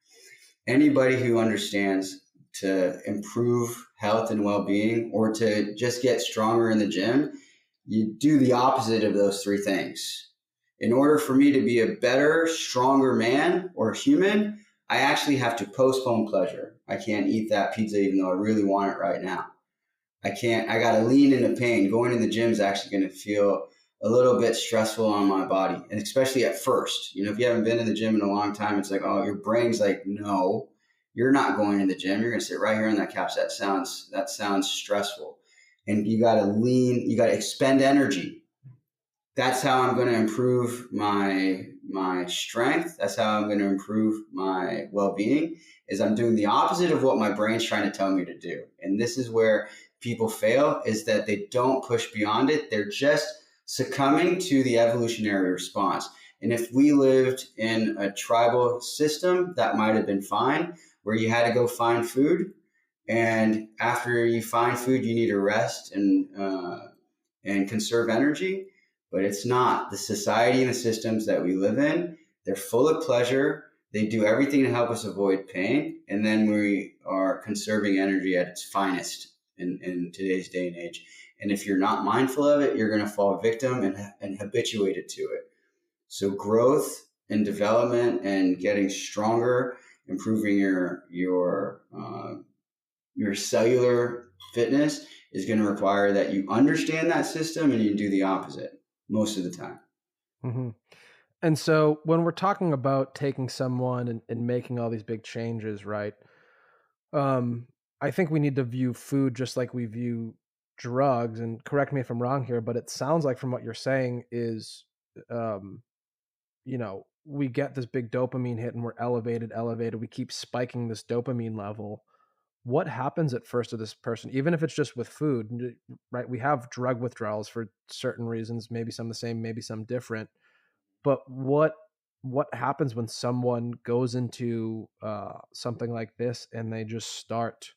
Anybody who understands to improve health and well-being or to just get stronger in the gym, you do the opposite of those three things. In order for me to be a better, stronger man or human, I actually have to postpone pleasure. I can't eat that pizza even though I really want it right now. I got to lean into pain. Going to the gym is actually going to feel a little bit stressful on my body. And especially at first, if you haven't been in the gym in a long time, it's like, oh, your brain's like, no, you're not going to the gym. You're going to sit right here on that couch. That sounds stressful. And you got to lean, you got to expend energy. That's how I'm going to improve my strength. That's how I'm going to improve my well-being, is I'm doing the opposite of what my brain's trying to tell me to do. And this is where people fail, is that they don't push beyond it. They're just succumbing to the evolutionary response. And if we lived in a tribal system, that might have been fine, where you had to go find food. And after you find food, you need to rest and conserve energy. But it's not. The society and the systems that we live in, they're full of pleasure. They do everything to help us avoid pain. And then we are conserving energy at its finest in today's day and age. And if you're not mindful of it, you're going to fall victim and habituated to it. So growth and development and getting stronger, improving your cellular fitness is going to require that you understand that system and you do the opposite most of the time.
Mm-hmm. And so when we're talking about taking someone and making all these big changes, right? I think we need to view food just like we view drugs. And correct me if I'm wrong here, but it sounds like from what you're saying is, we get this big dopamine hit and we're elevated. We keep spiking this dopamine level. What happens at first to this person, even if it's just with food, right? We have drug withdrawals for certain reasons, maybe some the same, maybe some different. But what happens when someone goes into something like this and they just start,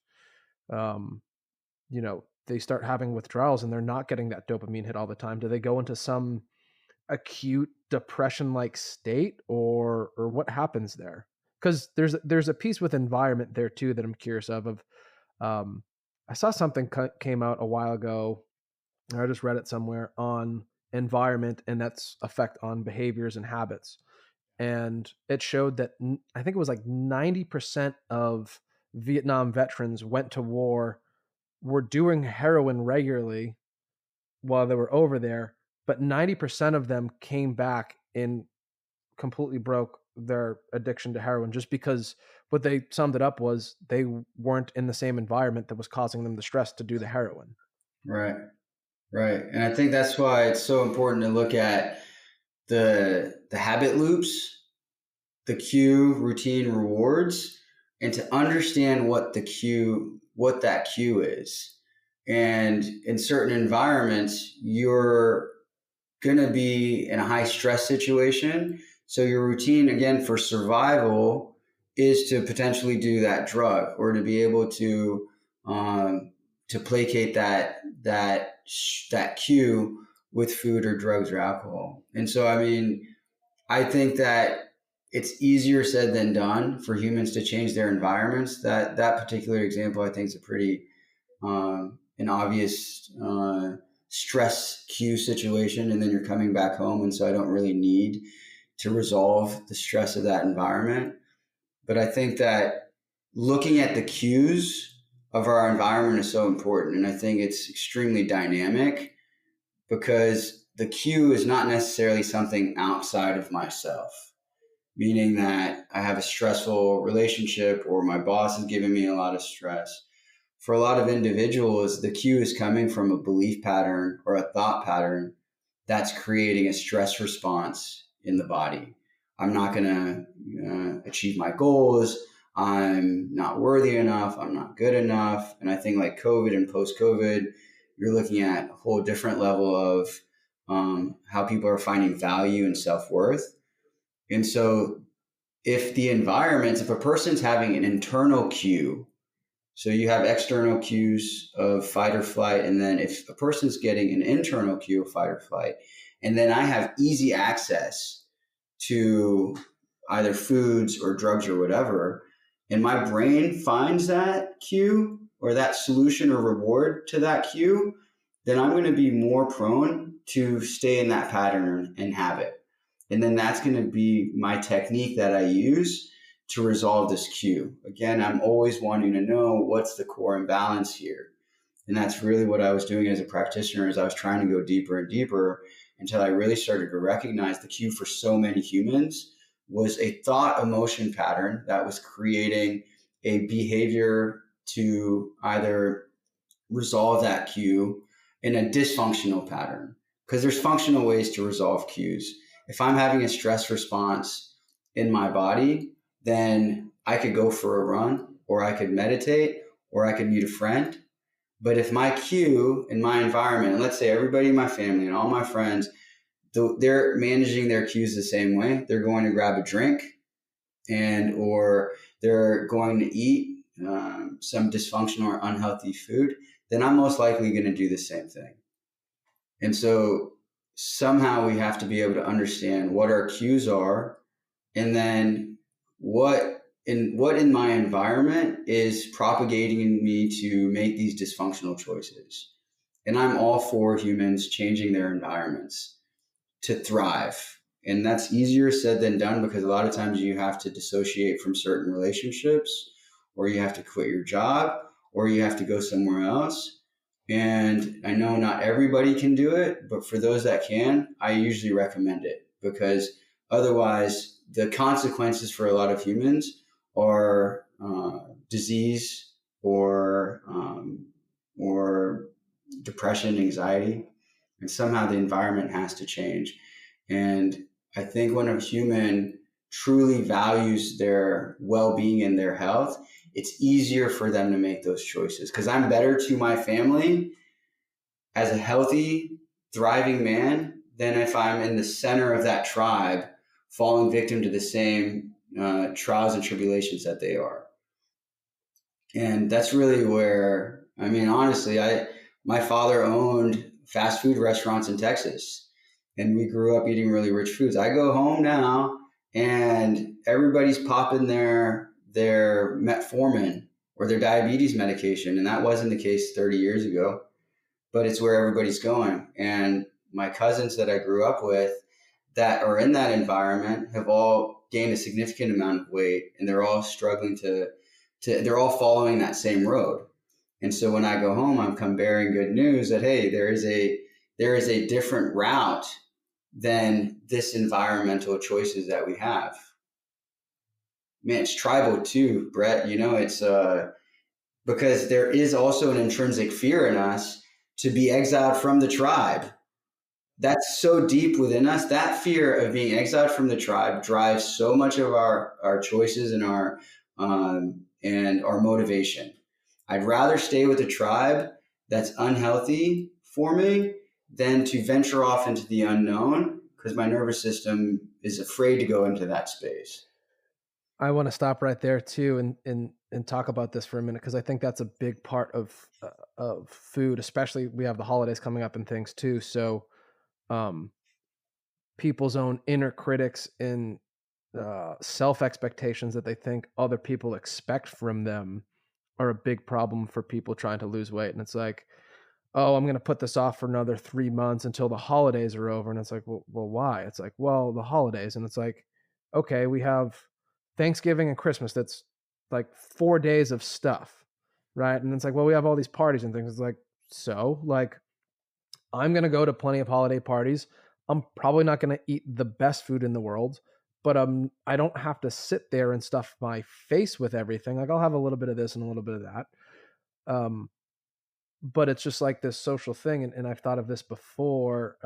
they start having withdrawals and they're not getting that dopamine hit all the time? Do they go into some acute depression-like state, or what happens there? Because there's a piece with environment there too that I'm curious of. I saw something came out a while ago, or I just read it somewhere, on environment and that's effect on behaviors and habits. And it showed that I think it was like 90% of Vietnam veterans went to war, were doing heroin regularly while they were over there, but 90% of them came back and completely broke their addiction to heroin, just because what they summed it up was they weren't in the same environment that was causing them the stress to do the heroin.
Right. And I think that's why it's so important to look at the habit loops, the cue, routine, rewards, and to understand what that cue is. And in certain environments, you're going to be in a high stress situation. So your routine, again, for survival, is to potentially do that drug, or to be able to placate that cue with food or drugs or alcohol. And so, I think that it's easier said than done for humans to change their environments. That particular example, I think, is a pretty an obvious stress cue situation, and then you're coming back home, and so I don't really need to resolve the stress of that environment. But I think that looking at the cues of our environment is so important, and I think it's extremely dynamic, because the cue is not necessarily something outside of myself, meaning that I have a stressful relationship or my boss is giving me a lot of stress. For a lot of individuals, the cue is coming from a belief pattern or a thought pattern that's creating a stress response in the body. I'm not going to achieve my goals. I'm not worthy enough. I'm not good enough. And I think like COVID and post-COVID, you're looking at a whole different level of how people are finding value and self-worth. And so if a person's having an internal cue, so you have external cues of fight or flight, and then if a person's getting an internal cue of fight or flight, and then I have easy access to either foods or drugs or whatever, and my brain finds that cue or that solution or reward to that cue, then I'm going to be more prone to stay in that pattern and habit. And then that's going to be my technique that I use to resolve this cue. Again, I'm always wanting to know what's the core imbalance here. And that's really what I was doing as a practitioner, is I was trying to go deeper and deeper until I really started to recognize the cue for so many humans was a thought emotion pattern that was creating a behavior to either resolve that cue in a dysfunctional pattern. Because there's functional ways to resolve cues. If I'm having a stress response in my body, then I could go for a run, or I could meditate, or I could meet a friend. But if my cue in my environment, and let's say everybody in my family and all my friends, they're managing their cues the same way. They're going to grab a drink, or they're going to eat some dysfunctional or unhealthy food, then I'm most likely going to do the same thing. And so somehow we have to be able to understand what our cues are, and then what in my environment is propagating me to make these dysfunctional choices. And I'm all for humans changing their environments to thrive. And that's easier said than done, because a lot of times you have to dissociate from certain relationships, or you have to quit your job, or you have to go somewhere else. And I know not everybody can do it, but for those that can, I usually recommend it, because otherwise the consequences for a lot of humans are disease, or depression, anxiety, and somehow the environment has to change. And I think when a human truly values their well-being and their health, it's easier for them to make those choices, because I'm better to my family as a healthy, thriving man than if I'm in the center of that tribe, falling victim to the same trials and tribulations that they are. And that's really where, I mean, honestly, my father owned fast food restaurants in Texas, and we grew up eating really rich foods. I go home now and everybody's popping their metformin or their diabetes medication. And that wasn't the case 30 years ago, but it's where everybody's going. And my cousins that I grew up with that are in that environment have all gained a significant amount of weight, and they're all struggling they're all following that same road. And so when I go home, I'm come bearing good news that, hey, there is a different route than this environmental choices that we have. Man, it's tribal too, Brett. It's because there is also an intrinsic fear in us to be exiled from the tribe. That's so deep within us. That fear of being exiled from the tribe drives so much of our choices and our motivation. I'd rather stay with a tribe that's unhealthy for me than to venture off into the unknown, because my nervous system is afraid to go into that space.
I want to stop right there too and talk about this for a minute, because I think that's a big part of food, especially we have the holidays coming up and things too. So people's own inner critics and self expectations that they think other people expect from them are a big problem for people trying to lose weight. And it's like, oh, I'm going to put this off for another 3 months until the holidays are over. And it's like, well, why? It's like, well, the holidays. And it's like, okay, we have Thanksgiving and Christmas. That's like 4 days of stuff, right? And it's like, well, we have all these parties and things. It's like, so like, I'm going to go to plenty of holiday parties. I'm probably not going to eat the best food in the world, but I don't have to sit there and stuff my face with everything. Like I'll have a little bit of this and a little bit of that. But it's just like this social thing. And I've thought of this before.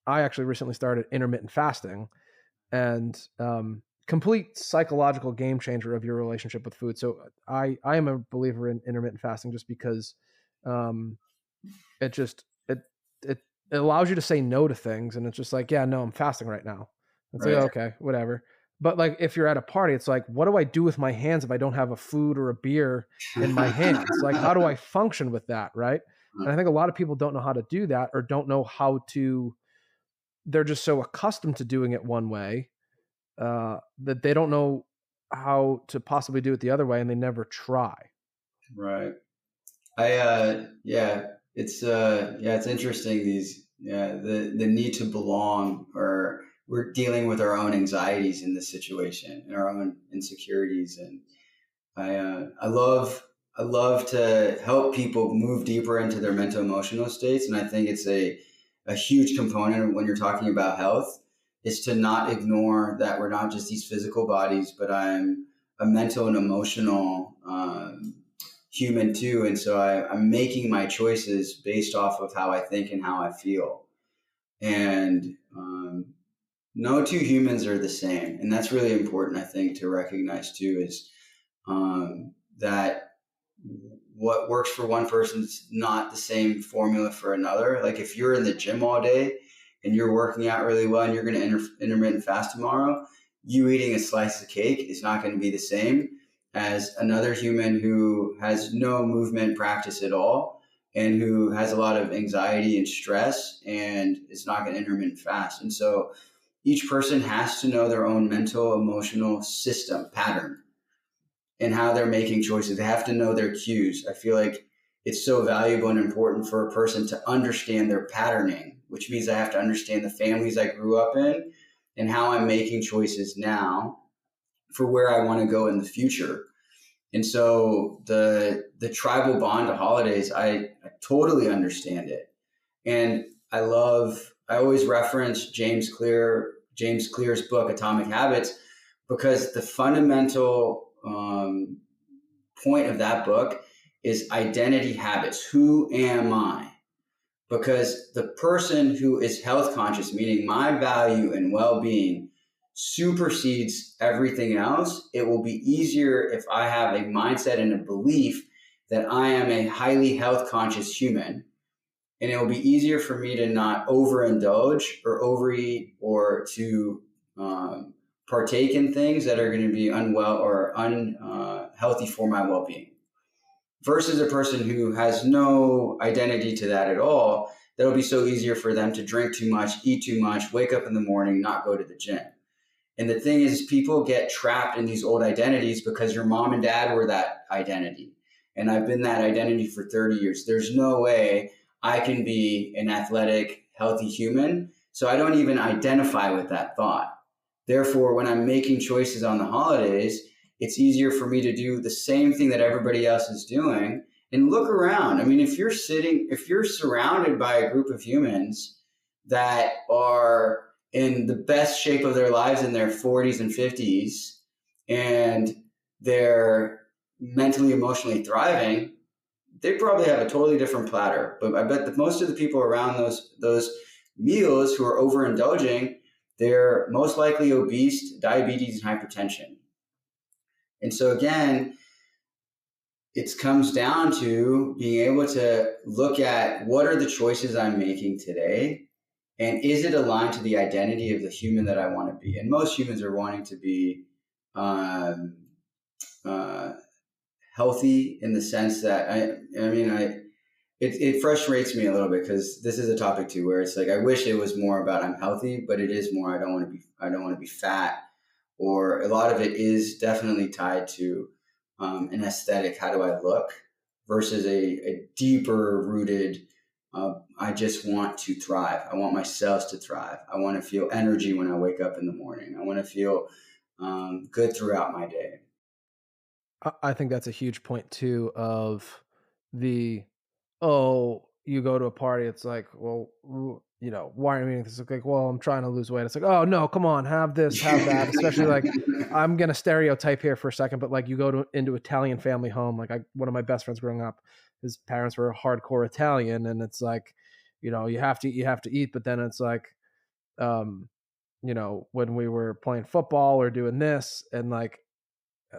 I actually recently started intermittent fasting, and complete psychological game changer of your relationship with food. So I am a believer in intermittent fasting, just because it allows you to say no to things. And it's just like, yeah, no, I'm fasting right now. It's
Right.
like, okay, whatever. But like, if you're at a party, it's like, what do I do with my hands if I don't have a food or a beer in my hands? Like, how do I function with that? Right. And I think a lot of people don't know how to do that, or don't know how to, they're just so accustomed to doing it one way that they don't know how to possibly do it the other way, and they never try.
Right. It's interesting. The need to belong, or we're dealing with our own anxieties in this situation and our own insecurities. And I love love to help people move deeper into their mental emotional states. And I think it's a huge component when you're talking about health is to not ignore that we're not just these physical bodies, but I'm a mental and emotional human too. And so I'm making my choices based off of how I think and how I feel. And no two humans are the same. And that's really important, I think, to recognize too, is that what works for one person is not the same formula for another. Like if you're in the gym all day and you're working out really well and you're going to intermittent fast tomorrow, you eating a slice of cake is not going to be the same as another human who has no movement practice at all and who has a lot of anxiety and stress and is not going to intermittent fast. And so each person has to know their own mental, emotional system pattern and how they're making choices. They have to know their cues. I feel like it's so valuable and important for a person to understand their patterning, which means I have to understand the families I grew up in and how I'm making choices now for where I want to go in the future. And so the tribal bond to holidays, I totally understand it. And I always reference James Clear's book, Atomic Habits, because the fundamental point of that book is identity habits. Who am I? Because the person who is health conscious, meaning my value and well-being, supersedes everything else. It will be easier if I have a mindset and a belief that I am a highly health conscious human. And it will be easier for me to not overindulge or overeat or to partake in things that are going to be unwell or unhealthy for my well-being, versus a person who has no identity to that at all. That'll be so easier for them to drink too much, eat too much, wake up in the morning, not go to the gym. And the thing is, people get trapped in these old identities because your mom and dad were that identity. And I've been that identity for 30 years. There's no way I can be an athletic, healthy human. So I don't even identify with that thought. Therefore, when I'm making choices on the holidays, it's easier for me to do the same thing that everybody else is doing and look around. I mean, if you're surrounded by a group of humans that are in the best shape of their lives in their 40s and 50s, and they're mentally, emotionally thriving, they probably have a totally different platter. But I bet that most of the people around those meals who are overindulging, they're most likely obese, diabetes, and hypertension. And so again, it comes down to being able to look at what are the choices I'm making today, and is it aligned to the identity of the human that I want to be? And most humans are wanting to be healthy in the sense that it frustrates me a little bit, because this is a topic too where it's like I wish it was more about I'm healthy, but it is more I don't want to be fat, or a lot of it is definitely tied to an aesthetic. How do I look? Versus a deeper rooted. I just want to thrive. I want my cells to thrive. I want to feel energy when I wake up in the morning. I want to feel good throughout my day.
I think that's a huge point too of you go to a party, it's like, well, why are you eating this? It's like, well, I'm trying to lose weight. It's like, oh no, come on, have this, have that. Especially like, I'm going to stereotype here for a second, but like you go into Italian family home, like one of my best friends growing up, his parents were hardcore Italian, and it's like, you have to eat. But then it's like, when we were playing football or doing this, and like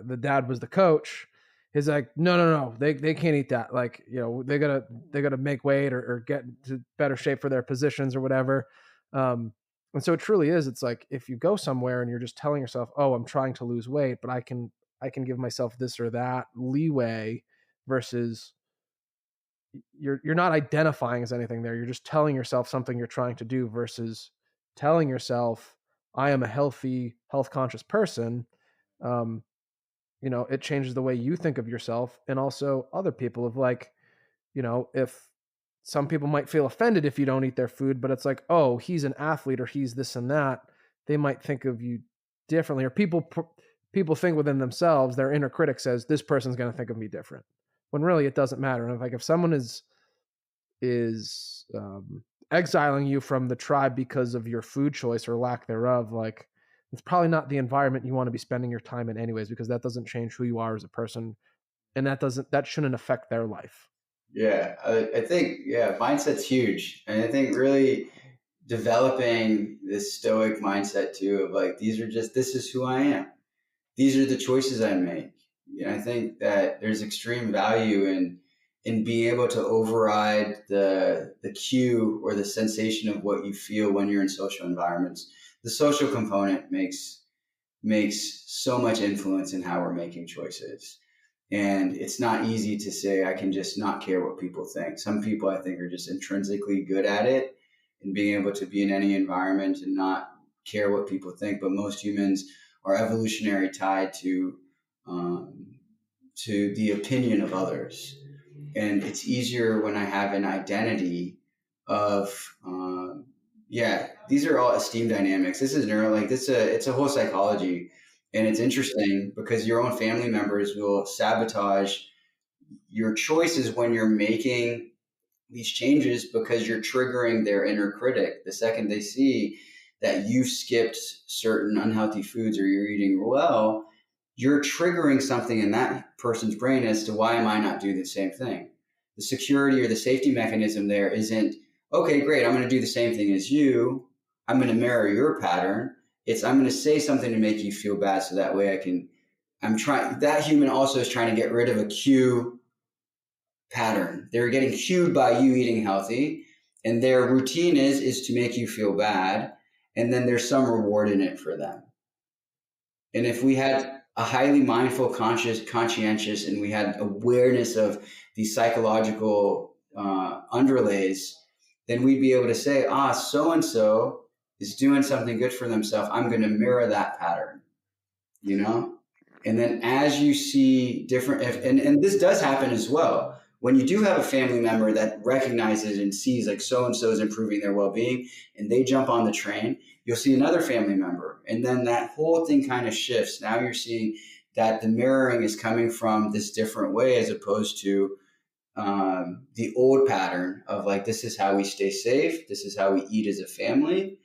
the dad was the coach, he's like, no, they can't eat that. Like, they gotta make weight or get to better shape for their positions or whatever. And so it truly is. It's like, if you go somewhere and you're just telling yourself, oh, I'm trying to lose weight, but I can give myself this or that leeway, versus you're not identifying as anything there. You're just telling yourself something you're trying to do, versus telling yourself, I am a healthy, health conscious person. It changes the way you think of yourself, and also other people. Of like, if some people might feel offended if you don't eat their food, but it's like, oh, he's an athlete or he's this and that, they might think of you differently. Or people think within themselves, their inner critic says, this person's going to think of me different. when really it doesn't matter. And if someone is exiling you from the tribe because of your food choice or lack thereof, like, it's probably not the environment you want to be spending your time in anyways, because that doesn't change who you are as a person, and that shouldn't affect their life.
Yeah, I think, mindset's huge. And I think really developing this stoic mindset too of like, this is who I am. These are the choices I make. I think that there's extreme value in being able to override the cue or the sensation of what you feel when you're in social environments. The social component makes so much influence in how we're making choices. And it's not easy to say, I can just not care what people think. Some people, I think, are just intrinsically good at it and being able to be in any environment and not care what people think. But most humans are evolutionary tied to the opinion of others. And it's easier when I have an identity of, these are all esteem dynamics. This is it's a whole psychology. And it's interesting because your own family members will sabotage your choices when you're making these changes because you're triggering their inner critic. The second they see that you've skipped certain unhealthy foods or you're eating well, you're triggering something in that person's brain as to why am I not doing the same thing? The security or the safety mechanism there isn't, okay, great, I'm going to do the same thing as you. I'm going to mirror your pattern. I'm going to say something to make you feel bad so that way that human also is trying to get rid of a cue pattern. They're getting cued by you eating healthy, and their routine is to make you feel bad, and then there's some reward in it for them. And if we had a highly mindful, conscientious, and we had awareness of these psychological underlays, then we'd be able to say, so-and-so is doing something good for themselves. I'm going to mirror that pattern, And then as you see different, and this does happen as well, when you do have a family member that recognizes and sees like so-and-so is improving their well-being and they jump on the train, you'll see another family member. And then that whole thing kind of shifts. Now you're seeing that the mirroring is coming from this different way as opposed to the old pattern of like, this is how we stay safe. This is how we eat as a family.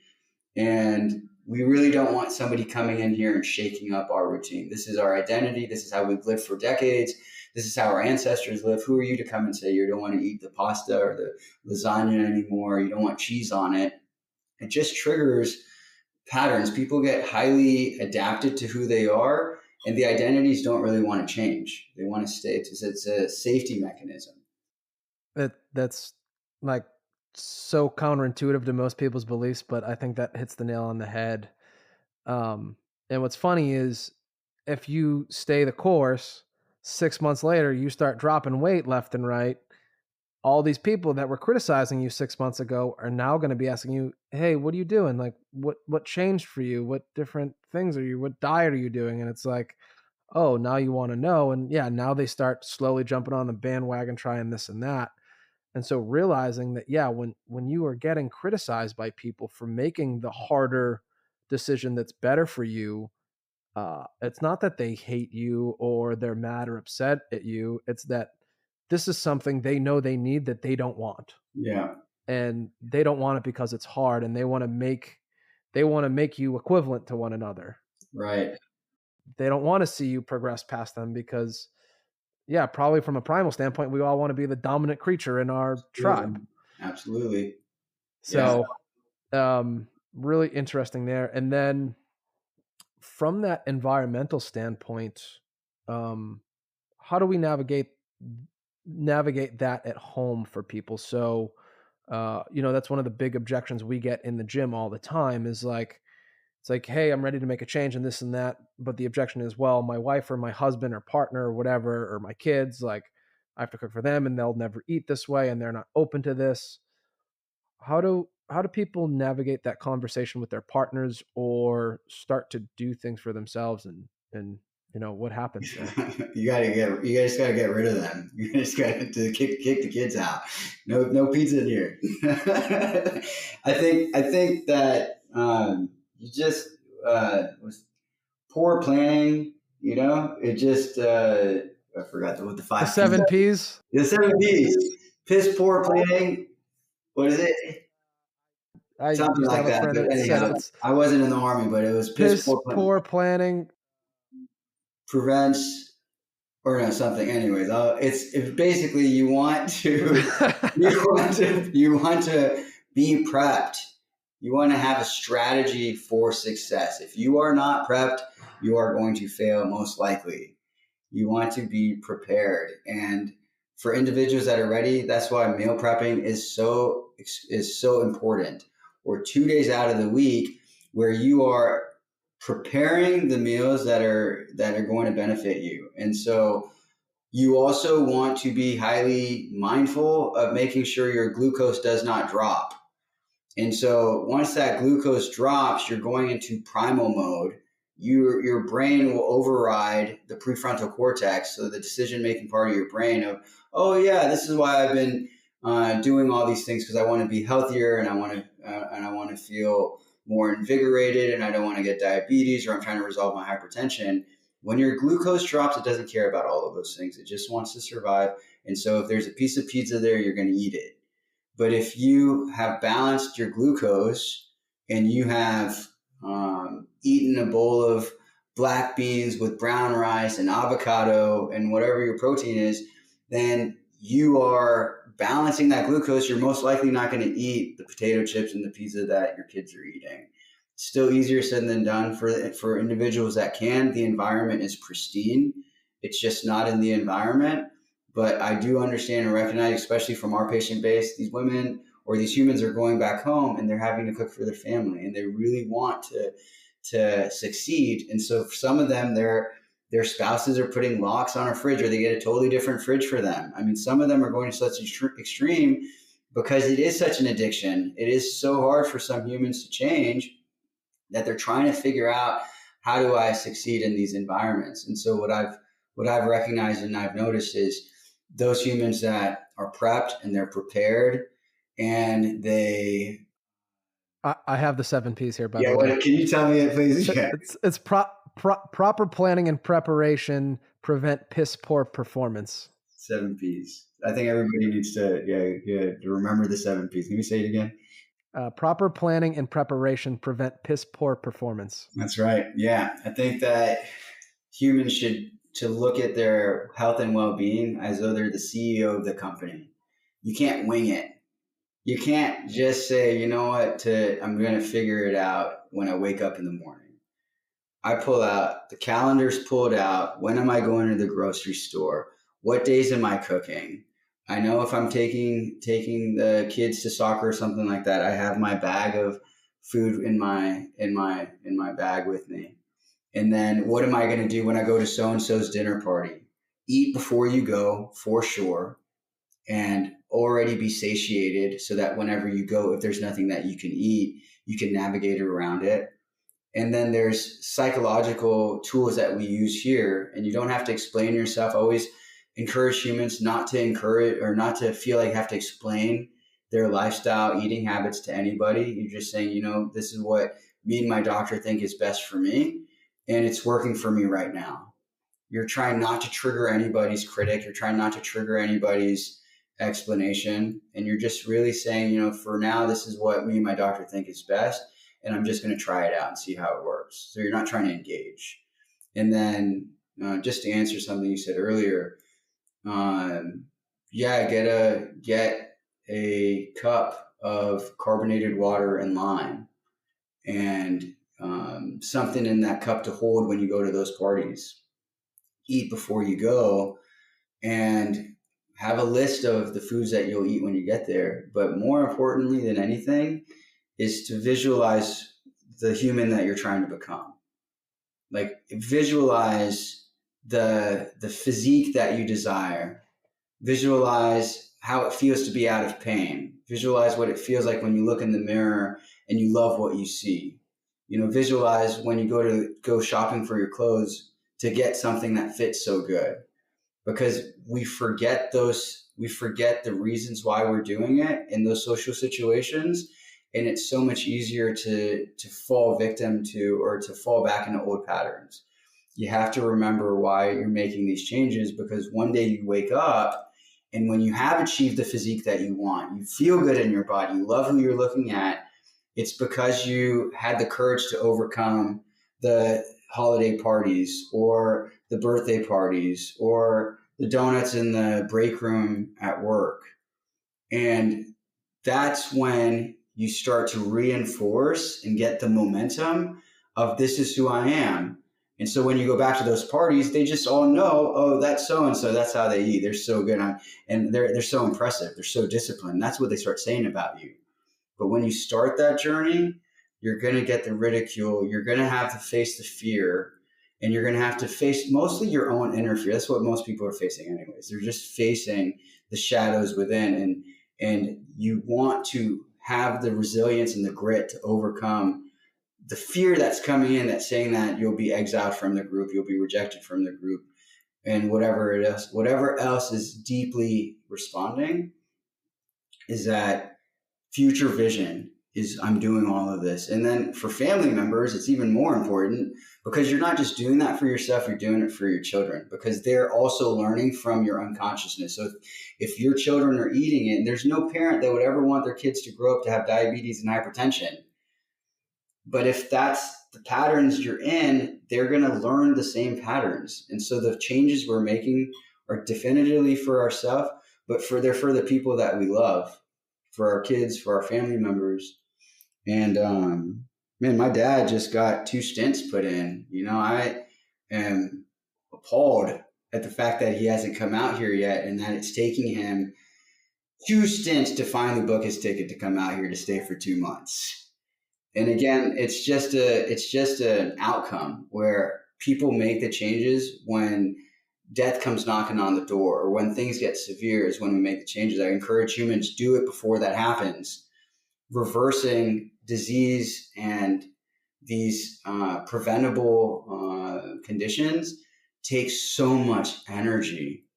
And we really don't want somebody coming in here and shaking up our routine. This is our identity. This is how we've lived for decades. This is how our ancestors live. Who are you to come and say you don't want to eat the pasta or the lasagna anymore? You don't want cheese on it. It just triggers patterns. People get highly adapted to who they are, and the identities don't really want to change. They want to stay. It's a safety mechanism.
That's like so counterintuitive to most people's beliefs, but I think that hits the nail on the head. And what's funny is if you stay the course, 6 months later, you start dropping weight left and right. All these people that were criticizing you 6 months ago are now going to be asking you, hey, what are you doing? Like, what changed for you? What different things what diet are you doing? And it's like, oh, now you want to know. And yeah, now they start slowly jumping on the bandwagon, trying this and that. And so realizing that, when you are getting criticized by people for making the harder decision that's better for you, it's not that they hate you or they're mad or upset at you. It's that this is something they know they need that they don't want.
Yeah.
And they don't want it because it's hard, and they want to make you equivalent to one another.
Right.
They don't want to see you progress past them because, probably from a primal standpoint, we all want to be the dominant creature in our tribe.
Absolutely.
So, really interesting there. And then from that environmental standpoint, how do we navigate that at home for people? So, that's one of the big objections we get in the gym all the time is like, it's like, hey, I'm ready to make a change in this and that. But the objection is, well, my wife or my husband or partner or whatever, or my kids, like I have to cook for them and they'll never eat this way and they're not open to this. How do people navigate that conversation with their partners or start to do things for themselves and what happens there?
You just gotta get rid of them. You just got to kick the kids out. No pizza in here. I think that you just was poor planning. It just I forgot what the
The
5
7 P's.
The 7 P's. Piss poor planning. What is it?
I
Something
used to
like
have a
that.
friend
But
that said
anyhow,
it's
I wasn't in the army, but it was
piss poor planning.
Prevents or no something. Anyways, it's basically you want to be prepped. You want to have a strategy for success. If you are not prepped, you are going to fail most likely. You want to be prepared. And for individuals that are ready, that's why meal prepping is so important. Or 2 days out of the week where you are preparing the meals that are going to benefit you. And so you also want to be highly mindful of making sure your glucose does not drop. And so once that glucose drops, you're going into primal mode. Your brain will override the prefrontal cortex, so the decision-making part of your brain of, oh yeah, this is why I've been doing all these things because I want to be healthier and I want to feel more invigorated and I don't want to get diabetes or I'm trying to resolve my hypertension. When your glucose drops, it doesn't care about all of those things. It just wants to survive. And so if there's a piece of pizza there, you're going to eat it. But if you have balanced your glucose and you have eaten a bowl of black beans with brown rice and avocado and whatever your protein is, then you are balancing that glucose. You're most likely not going to eat the potato chips and the pizza that your kids are eating. Still easier said than done for individuals that can. The environment is pristine. It's just not in the environment. But I do understand and recognize, especially from our patient base, these women or these humans are going back home and they're having to cook for their family and they really want to succeed. And so for some of them, their spouses are putting locks on a fridge or they get a totally different fridge for them. I mean, some of them are going to such extreme because it is such an addiction. It is so hard for some humans to change that they're trying to figure out, how do I succeed in these environments? And so what I've recognized and I've noticed is those humans that are prepped and they're prepared and they...
I have the 7 P's here, by the way.
Can you tell me it, please? Yeah.
It's proper planning and preparation prevent piss poor performance.
7 P's. I think everybody needs to remember the 7 P's. Can you say it again?
Proper planning and preparation prevent piss poor performance.
That's right. Yeah. I think that humans should to look at their health and well-being as though they're the CEO of the company. You can't wing it. You can't just say, you know what, I'm going to figure it out when I wake up in the morning. I pull out, the calendar's pulled out. When am I going to the grocery store? What days am I cooking? I know if I'm taking the kids to soccer or something like that, I have my bag of food in my bag with me. And then what am I going to do when I go to so-and-so's dinner party? Eat before you go, for sure, and already be satiated so that whenever you go, if there's nothing that you can eat, you can navigate around it. And then there's psychological tools that we use here, and you don't have to explain yourself. I always encourage humans not to encourage or not to feel like you have to explain their lifestyle, eating habits to anybody. You're just saying, this is what me and my doctor think is best for me, and it's working for me right now. You're trying not to trigger anybody's critic. You're trying not to trigger anybody's explanation. And you're just really saying, for now, this is what me and my doctor think is best. And I'm just going to try it out and see how it works. So you're not trying to engage. And then just to answer something you said earlier, get a cup of carbonated water and lime and something in that cup to hold when you go to those parties. Eat before you go and have a list of the foods that you'll eat when you get there. But more importantly than anything is to visualize the human that you're trying to become. Like visualize the physique that you desire. Visualize how it feels to be out of pain. Visualize what it feels like when you look in the mirror and you love what you see. Visualize when you go shopping for your clothes to get something that fits so good. Because we forget the reasons why we're doing it in those social situations. And it's so much easier to fall victim to or to fall back into old patterns. You have to remember why you're making these changes, because one day you wake up and when you have achieved the physique that you want, you feel good in your body, you love who you're looking at, it's because you had the courage to overcome the holiday parties or the birthday parties or the donuts in the break room at work. And that's when you start to reinforce and get the momentum of this is who I am. And so when you go back to those parties, they just all know, oh, that's so and so. That's how they eat. They're so good, and they're so impressive. They're so disciplined. That's what they start saying about you. But when you start that journey, you're going to get the ridicule. You're going to have to face the fear, and you're going to have to face mostly your own inner fear. That's what most people are facing, anyways. They're just facing the shadows within, and you want to have the resilience and the grit to overcome the fear that's coming in, that's saying that you'll be exiled from the group, you'll be rejected from the group, and whatever else is deeply responding is that future vision is I'm doing all of this. And then for family members, it's even more important, because you're not just doing that for yourself, you're doing it for your children, because they're also learning from your unconsciousness. So if your children are eating it, there's no parent that would ever want their kids to grow up to have diabetes and hypertension. But if that's the patterns you're in, they're going to learn the same patterns. And so the changes we're making are definitively for ourselves, but they're for the people that we love, for our kids, for our family members. And man, my dad just got 2 stents put in. I am appalled at the fact that he hasn't come out here yet, and that it's taking him 2 stints to finally book his ticket to come out here to stay for 2 months. And again, it's just an outcome where people make the changes when death comes knocking on the door, or when things get severe is when we make the changes. I encourage humans, do it before that happens. Reversing disease and these preventable conditions takes so much energy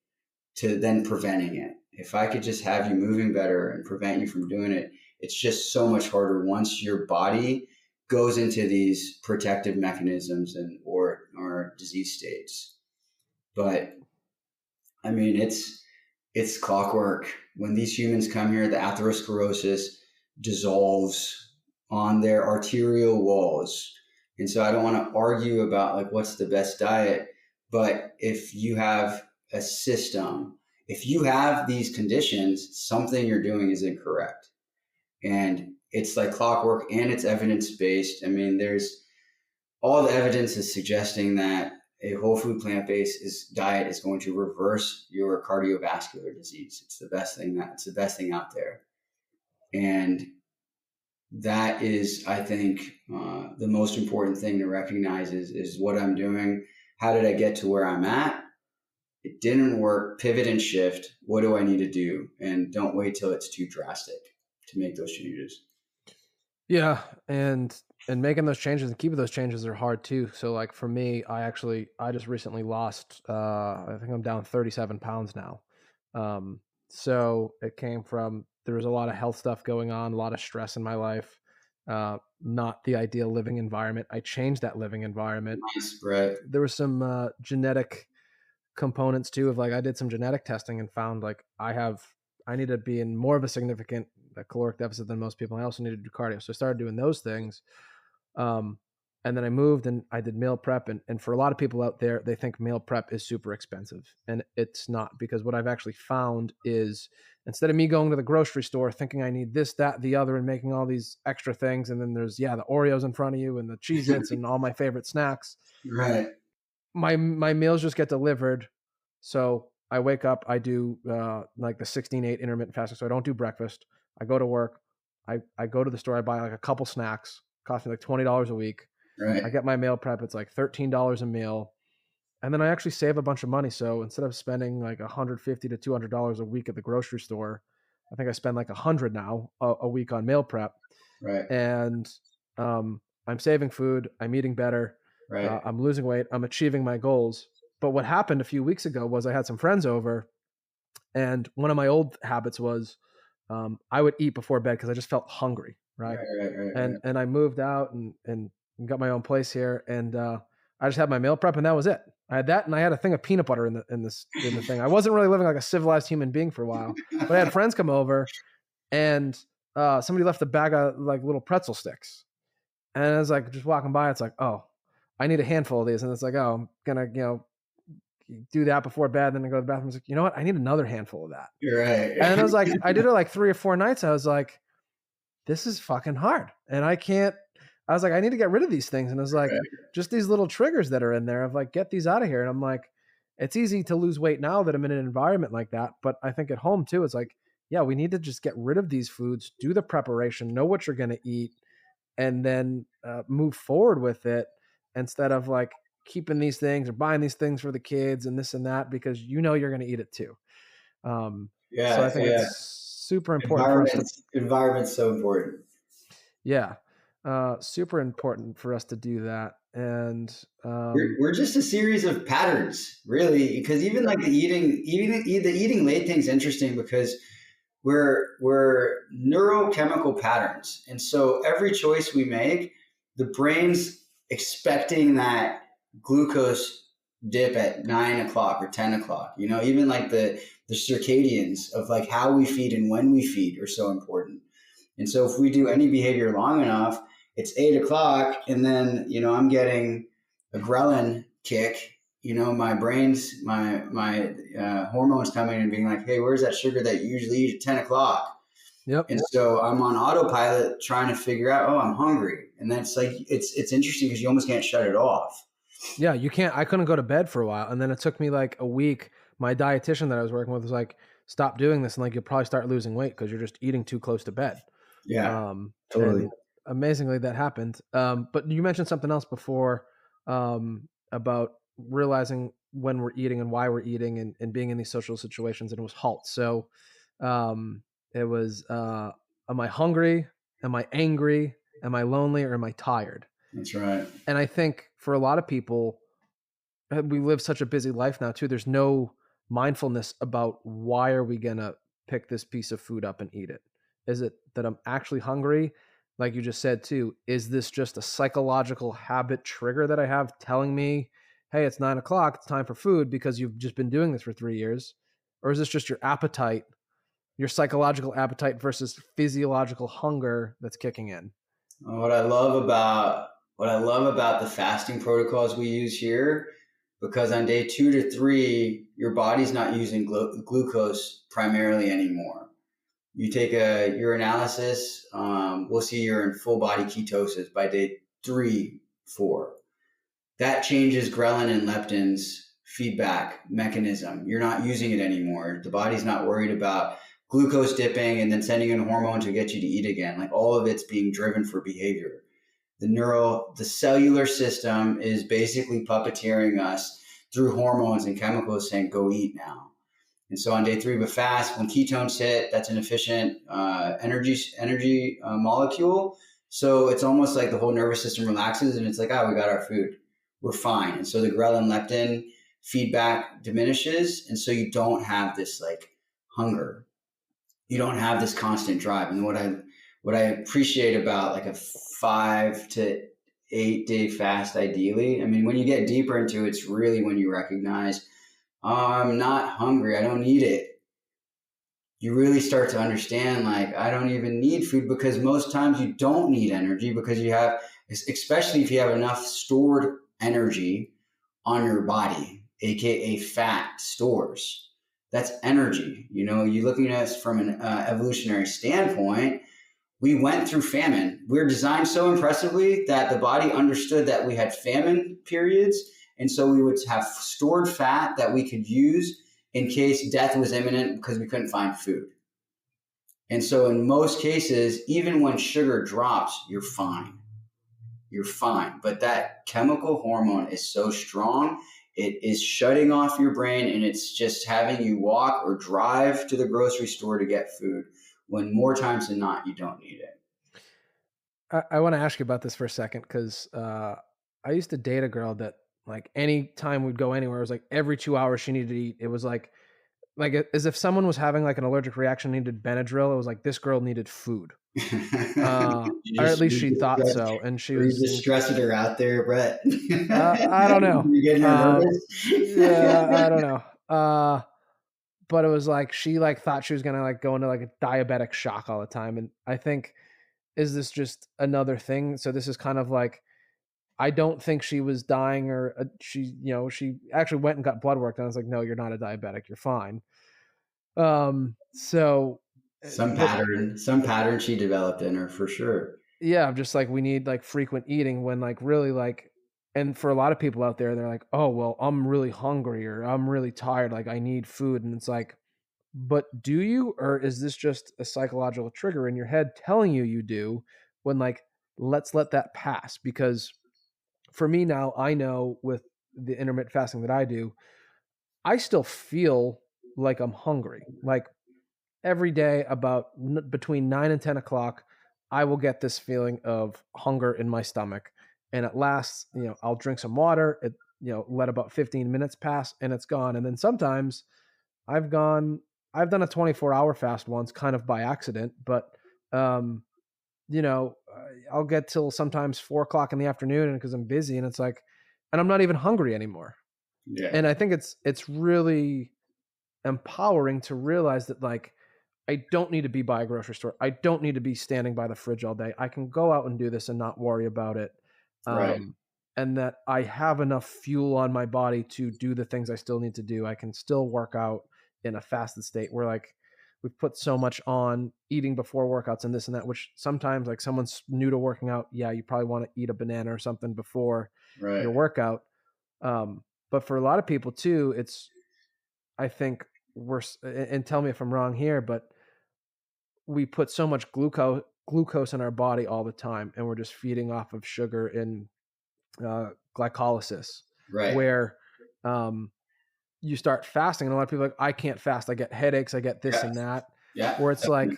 to then preventing it. If I could just have you moving better and prevent you from doing it, it's just so much harder once your body goes into these protective mechanisms or disease states. But I mean, it's clockwork. When these humans come here, the atherosclerosis dissolves on their arterial walls. And so I don't want to argue about like what's the best diet, but if you have a system, if you have these conditions, something you're doing is incorrect. And it's like clockwork, and it's evidence-based. I mean, there's all the evidence is suggesting that a whole food plant-based diet is going to reverse your cardiovascular disease. It's the best thing out there. And that is, I think, the most important thing to recognize is what I'm doing. How did I get to where I'm at? It didn't work. Pivot and shift. What do I need to do? And don't wait till it's too drastic to make those changes.
Yeah. And making those changes and keeping those changes are hard too. So like for me, I just recently lost, I think I'm down 37 pounds now. So it came from, there was a lot of health stuff going on, a lot of stress in my life, not the ideal living environment. I changed that living environment.
Nice, Brett.
There was some genetic components too, of like, I did some genetic testing and found like I need to be in more of a significant caloric deficit than most people. I also need to do cardio. So I started doing those things. And then I moved and I did meal prep. And for a lot of people out there, they think meal prep is super expensive. And it's not, because what I've actually found is instead of me going to the grocery store thinking I need this, that, the other, and making all these extra things, and then there's, the Oreos in front of you and the Cheez-Its and all my favorite snacks.
Right.
My meals just get delivered. So I wake up, I do like the 16-8 intermittent fasting. So I don't do breakfast. I go to work. I go to the store. I buy like a couple snacks. Cost me like $20 a week.
Right.
I get my meal prep. It's like $13 a meal. And then I actually save a bunch of money. So instead of spending like $150 to $200 a week at the grocery store, I think I spend like $100 now a week on meal prep.
Right.
And I'm saving food. I'm eating better.
Right.
I'm losing weight. I'm achieving my goals. But what happened a few weeks ago was I had some friends over, and one of my old habits was I would eat before bed because I just felt hungry. Right.
Right.
And I moved out and got my own place here. And I I just had my meal prep and that was it. I had that and I had a thing of peanut butter in the thing. I wasn't really living like a civilized human being for a while, but I had friends come over and somebody left a bag of like little pretzel sticks. And I was like, just walking by, it's like, oh, I need a handful of these. And it's like, oh, I'm gonna, do that before bed, then I go to the bathroom. It's like, you know what? I need another handful of that.
You're right.
And I was like, I did it like 3 or 4 nights. I was like, this is fucking hard. And I was like, I need to get rid of these things. And it was like, just these little triggers that are in there of like, get these out of here. And I'm like, it's easy to lose weight now that I'm in an environment like that. But I think at home too, it's like, yeah, we need to just get rid of these foods, do the preparation, know what you're going to eat, and then move forward with it instead of like keeping these things or buying these things for the kids and this and that, because you're going to eat it too. So I think it's super important for us to,
environment's so important.
Yeah. Super important for us to do that. And
we're just a series of patterns, really, because even like the eating late thing's interesting because we're neurochemical patterns. And so every choice we make, the brain's expecting that glucose dip at 9 o'clock or 10 o'clock. Even like the circadians of like how we feed and when we feed are so important. And so if we do any behavior long enough, it's 8 o'clock and then, I'm getting a ghrelin kick. My brain's, my hormones coming and being like, hey, where's that sugar that you usually eat at 10 o'clock?
Yep.
And so I'm on autopilot trying to figure out, oh, I'm hungry. And that's like, it's interesting because you almost can't shut it off.
Yeah, you can't. I couldn't go to bed for a while. And then it took me like a week. My dietitian that I was working with was like, stop doing this. And like, you'll probably start losing weight because you're just eating too close to bed.
Yeah, totally.
Amazingly, that happened. But you mentioned something else before about realizing when we're eating and why we're eating and being in these social situations. And it was HALT. So it was, am I hungry? Am I angry? Am I lonely? Or am I tired?
That's right.
And I think for a lot of people, we live such a busy life now too. There's no mindfulness about why are we going to pick this piece of food up and eat it? Is it that I'm actually hungry? Like you just said too, is this just a psychological habit trigger that I have telling me, hey, it's 9 o'clock, it's time for food because you've just been doing this for 3 years? Or is this just your appetite, your psychological appetite versus physiological hunger that's kicking in?
What I love about the fasting protocols we use here, because on day 2 to 3, your body's not using glucose primarily anymore. You take a urinalysis, we'll see you're in full body ketosis by day 3, 4. That changes ghrelin and leptin's feedback mechanism. You're not using it anymore. The body's not worried about glucose dipping and then sending in a hormone to get you to eat again. Like all of it's being driven for behavior. The cellular system is basically puppeteering us through hormones and chemicals saying, go eat now. And so on day 3 of a fast, when ketones hit, that's an efficient energy molecule. So it's almost like the whole nervous system relaxes and it's like, we got our food. We're fine. And so the ghrelin leptin feedback diminishes. And so you don't have this like hunger. You don't have this constant drive. And what I appreciate about like a 5 to 8 day fast, ideally, I mean, when you get deeper into it, it's really when you recognize, I'm not hungry. I don't need it. You really start to understand, like, I don't even need food because most times you don't need energy because you have, especially if you have enough stored energy on your body, AKA fat stores. That's energy. You're looking at us from an evolutionary standpoint. We went through famine. We're designed so impressively that the body understood that we had famine periods. And so we would have stored fat that we could use in case death was imminent because we couldn't find food. And so in most cases, even when sugar drops, you're fine. You're fine. But that chemical hormone is so strong, it is shutting off your brain and it's just having you walk or drive to the grocery store to get food when more times than not, you don't need it.
I want to ask you about this for a second because I used to date a girl that like any time we'd go anywhere, it was like every 2 hours she needed to eat. It was like like as if someone was having like an allergic reaction, needed Benadryl. It was like this girl needed food, or at least she thought so. And she
were you
was
just stressing her out there, Brett?
I don't know.
You getting her nervous?
Yeah, I don't know. But it was like she like thought she was gonna like go into like a diabetic shock all the time. And I think, is this just another thing? So this is kind of like, I don't think she was dying, or she, she actually went and got blood work. And I was like, no, you're not a diabetic. You're fine. So,
Some
but
pattern she developed in her for sure.
yeah, I'm just like, we need like frequent eating when like really like, and for a lot of people out there, they're like, oh, well, I'm really hungry or I'm really tired. Like I need food. And it's like, but do you, or is this just a psychological trigger in your head telling you do, when like, let's let that pass? Because for me now, I know with the intermittent fasting that I do, I still feel like I'm hungry. Like every day about between 9 and 10 o'clock, I will get this feeling of hunger in my stomach. And it lasts, I'll drink some water, let about 15 minutes pass and it's gone. And then sometimes I've gone, I've done a 24-hour fast once kind of by accident, but, um, I'll get till sometimes 4 o'clock in the afternoon because I'm busy and it's like, and I'm not even hungry anymore.
Yeah.
And I think it's really empowering to realize that like, I don't need to be by a grocery store. I don't need to be standing by the fridge all day. I can go out and do this and not worry about it.
Right.
And that I have enough fuel on my body to do the things I still need to do. I can still work out in a fasted state where like we've put so much on eating before workouts and this and that, which sometimes like someone's new to working out. Yeah, you probably want to eat a banana or something before
Right.
your workout. But for a lot of people too, I think and tell me if I'm wrong here, but we put so much glucose in our body all the time, and we're just feeding off of sugar and glycolysis.
Right.
Where you start fasting, and a lot of people are like, I can't fast. I get headaches. I get this and that.
Yeah.
Where it's like,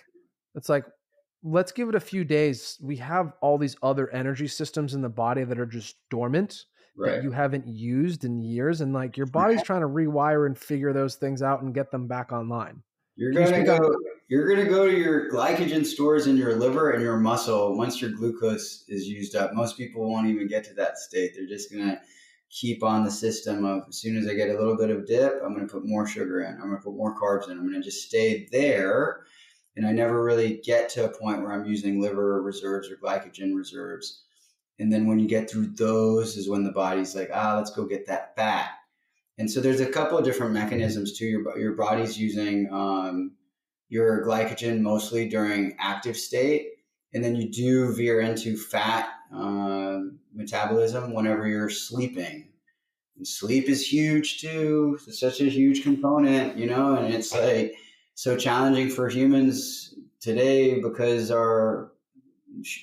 let's give it a few days. We have all these other energy systems in the body that are just dormant.
Right.
That you haven't used in years, and like your body's trying to rewire and figure those things out and get them back online.
You're gonna go to your glycogen stores in your liver and your muscle once your glucose is used up. Most people won't even get to that state. They're just gonna keep on the system of, as soon as I get a little bit of dip, I'm gonna put more sugar in. I'm gonna put more carbs in. I'm gonna just stay there, and I never really get to a point where I'm using liver reserves or glycogen reserves. And then when you get through those is when the body's like, let's go get that fat. And so there's a couple of different mechanisms too. Your body's using your glycogen mostly during active state. And then you do veer into fat metabolism whenever you're sleeping. And sleep is huge too. It's such a huge component, and it's like so challenging for humans today because our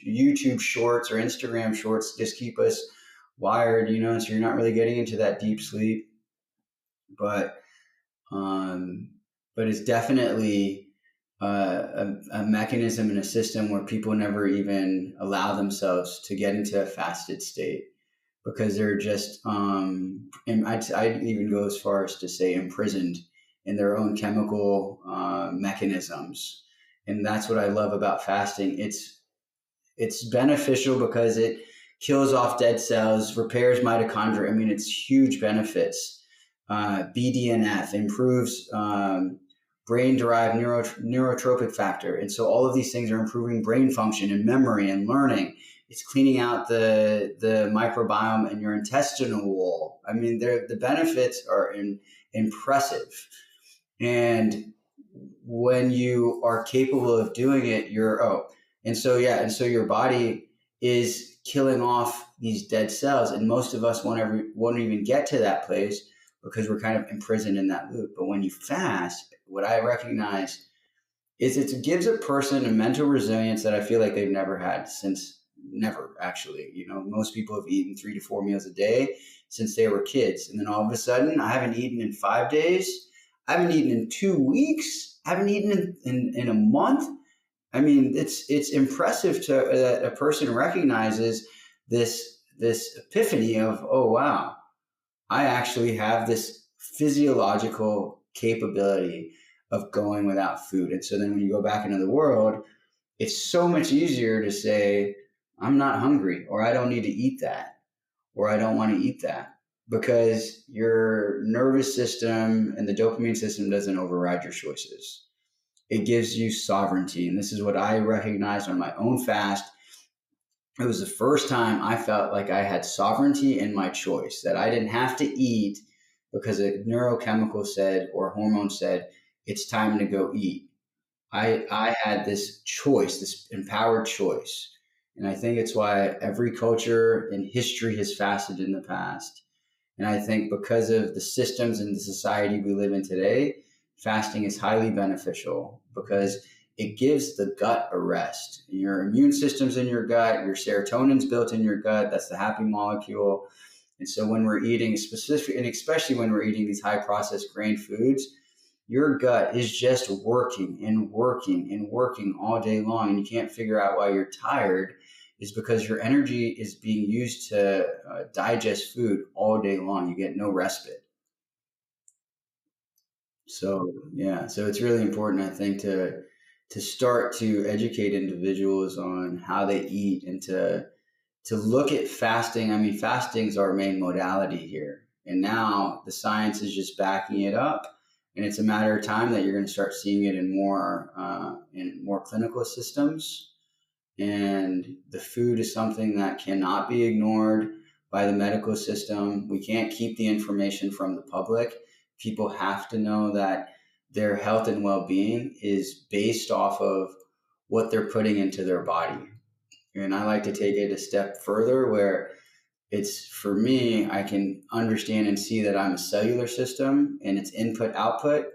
YouTube shorts or Instagram shorts just keep us wired, so you're not really getting into that deep sleep. But it's definitely a mechanism and a system where people never even allow themselves to get into a fasted state because they're just, and I'd even go as far as to say imprisoned in their own chemical mechanisms. And that's what I love about fasting. It's beneficial because it kills off dead cells, repairs mitochondria. I mean, it's huge benefits. BDNF improves brain-derived neurotropic factor. And so all of these things are improving brain function and memory and learning. It's cleaning out the microbiome in your intestinal wall. I mean, the benefits are impressive. And when you are capable of doing it, and so your body is killing off these dead cells, and most of us won't even get to that place because we're kind of imprisoned in that loop. But when you fast, what I recognize is it gives a person a mental resilience that I feel like they've never had never actually. Most people have eaten 3 to 4 meals a day since they were kids, and then all of a sudden, I haven't eaten in 5 days. I haven't eaten in 2 weeks. I haven't eaten in a month. I mean, it's impressive that a person recognizes this epiphany of, oh, wow, I actually have this physiological capability of going without food. And so then when you go back into the world, it's so much easier to say, I'm not hungry, or I don't need to eat that, or I don't want to eat that, because your nervous system and the dopamine system doesn't override your choices. It gives you sovereignty. And this is what I recognized on my own fast. It was the first time I felt like I had sovereignty in my choice, that I didn't have to eat because a neurochemical said or hormone said, it's time to go eat. I had this choice, this empowered choice. And I think it's why every culture in history has fasted in the past. And I think because of the systems and the society we live in today, fasting is highly beneficial because it gives the gut a rest. Your immune system's in your gut, your serotonin's built in your gut. That's the happy molecule. And so when we're eating specific, and especially when we're eating these high processed grain foods, your gut is just working and working and working all day long. And you can't figure out why you're tired, is because your energy is being used to digest food all day long. You get no respite. So, yeah, so it's really important, I think, to start to educate individuals on how they eat, and to look at fasting. I mean, fasting is our main modality here. And now the science is just backing it up. And it's a matter of time that you're going to start seeing it in more clinical systems. And the food is something that cannot be ignored by the medical system. We can't keep the information from the public. People have to know that their health and well-being is based off of what they're putting into their body. And I like to take it a step further, where it's, for me, I can understand and see that I'm a cellular system, and it's input output.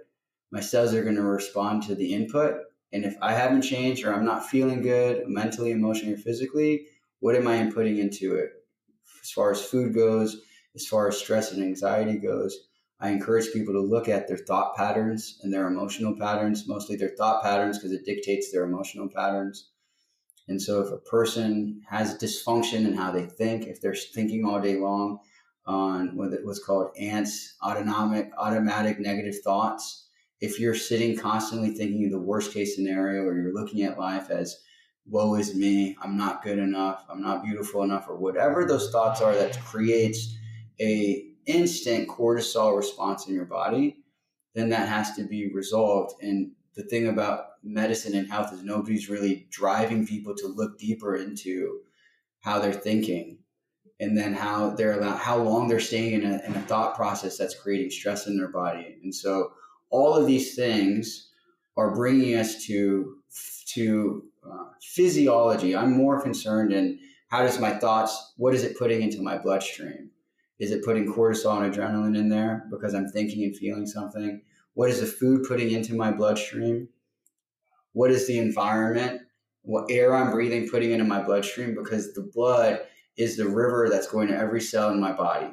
My cells are going to respond to the input. And if I haven't changed, or I'm not feeling good mentally, emotionally, or physically, what am I inputting into it? As far as food goes, as far as stress and anxiety goes, I encourage people to look at their thought patterns and their emotional patterns, mostly their thought patterns, because it dictates their emotional patterns. And so if a person has dysfunction in how they think, if they're thinking all day long on what's called ANTs, automatic negative thoughts, if you're sitting constantly thinking of the worst case scenario, or you're looking at life as, woe is me, I'm not good enough, I'm not beautiful enough, or whatever those thoughts are that creates a instant cortisol response in your body, then that has to be resolved. And the thing about medicine and health is nobody's really driving people to look deeper into how they're thinking, and then how long they're staying in a thought process that's creating stress in their body. And so all of these things are bringing us to physiology. I'm more concerned in how does my thoughts, what is it putting into my bloodstream? Is it putting cortisol and adrenaline in there because I'm thinking and feeling something? What is the food putting into my bloodstream? What is the environment? What air I'm breathing putting into my bloodstream? Because the blood is the river that's going to every cell in my body.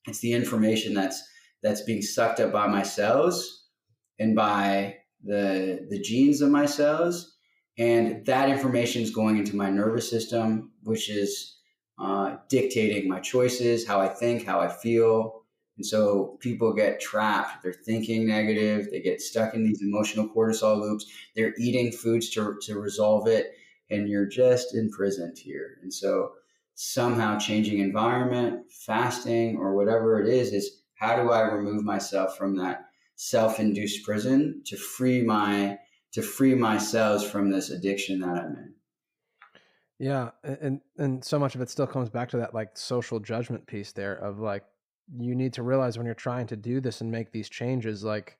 It's the information that's being sucked up by my cells and by the genes of my cells. And that information is going into my nervous system, which is dictating my choices, how I think, how I feel. And so people get trapped. They're thinking negative. They get stuck in these emotional cortisol loops. They're eating foods to resolve it. And you're just imprisoned here. And so somehow changing environment, fasting, or whatever it is how do I remove myself from that self-induced prison to free my cells from this addiction that I'm in.
Yeah, and so much of it still comes back to that like social judgment piece there of like, you need to realize when you're trying to do this and make these changes, like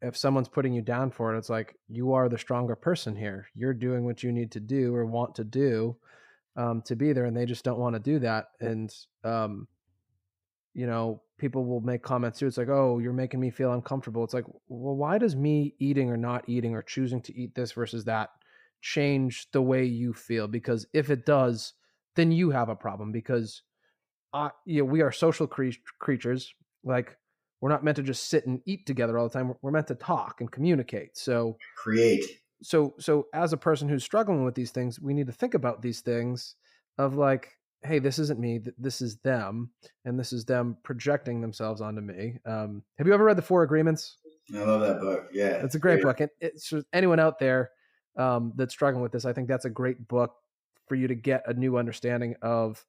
if someone's putting you down for it, it's like, you are the stronger person here. You're doing what you need to do or want to do to be there, and they just don't want to do that. And people will make comments too. It's like, oh, you're making me feel uncomfortable. It's like, well, why does me eating or not eating or choosing to eat this versus that change the way you feel? Because if it does, then you have a problem, because we are social creatures. Like, we're not meant to just sit and eat together all the time. We're meant to talk and communicate. So as a person who's struggling with these things, we need to think about these things of like, hey, this isn't me, this is them, and this is them projecting themselves onto me. Have you ever read The Four Agreements?
I love that book. Yeah.
It's a great book. And it's for anyone out there that's struggling with this, I think that's a great book for you to get a new understanding of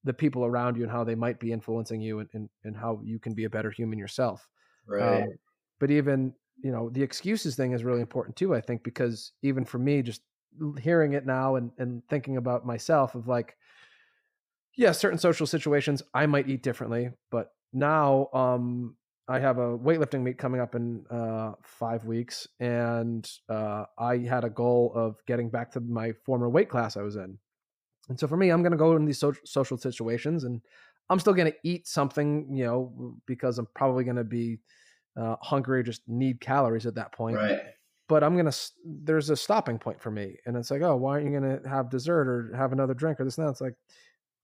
the people around you and how they might be influencing you, and how you can be a better human yourself.
Right.
But even, the excuses thing is really important too, I think, because even for me, just hearing it now and thinking about myself of like, yeah, certain social situations I might eat differently, but now I have a weightlifting meet coming up in 5 weeks, and I had a goal of getting back to my former weight class I was in. And so for me, I'm going to go in these social situations, and I'm still going to eat something, because I'm probably going to be hungry, just need calories at that point.
Right.
But there's a stopping point for me. And it's like, oh, why aren't you going to have dessert or have another drink or this and that? It's like,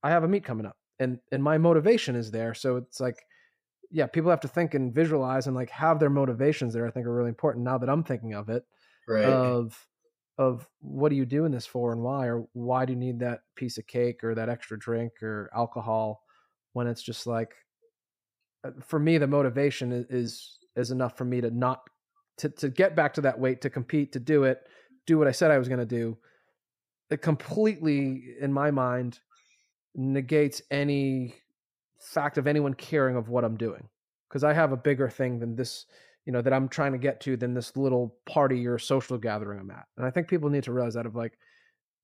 I have a meet coming up, and my motivation is there. So it's like, yeah, people have to think and visualize and like have their motivations there. I think are really important now that I'm thinking of it,
Right.
of what are you doing this for and why, or why do you need that piece of cake or that extra drink or alcohol, when it's just like, for me, the motivation is enough for me to not to get back to that weight, to compete, to do what I said I was going to do. It completely, in my mind, negates any fact of anyone caring of what I'm doing, because I have a bigger thing than this, that I'm trying to get to, than this little party or social gathering I'm at. And I think people need to realize that, of like,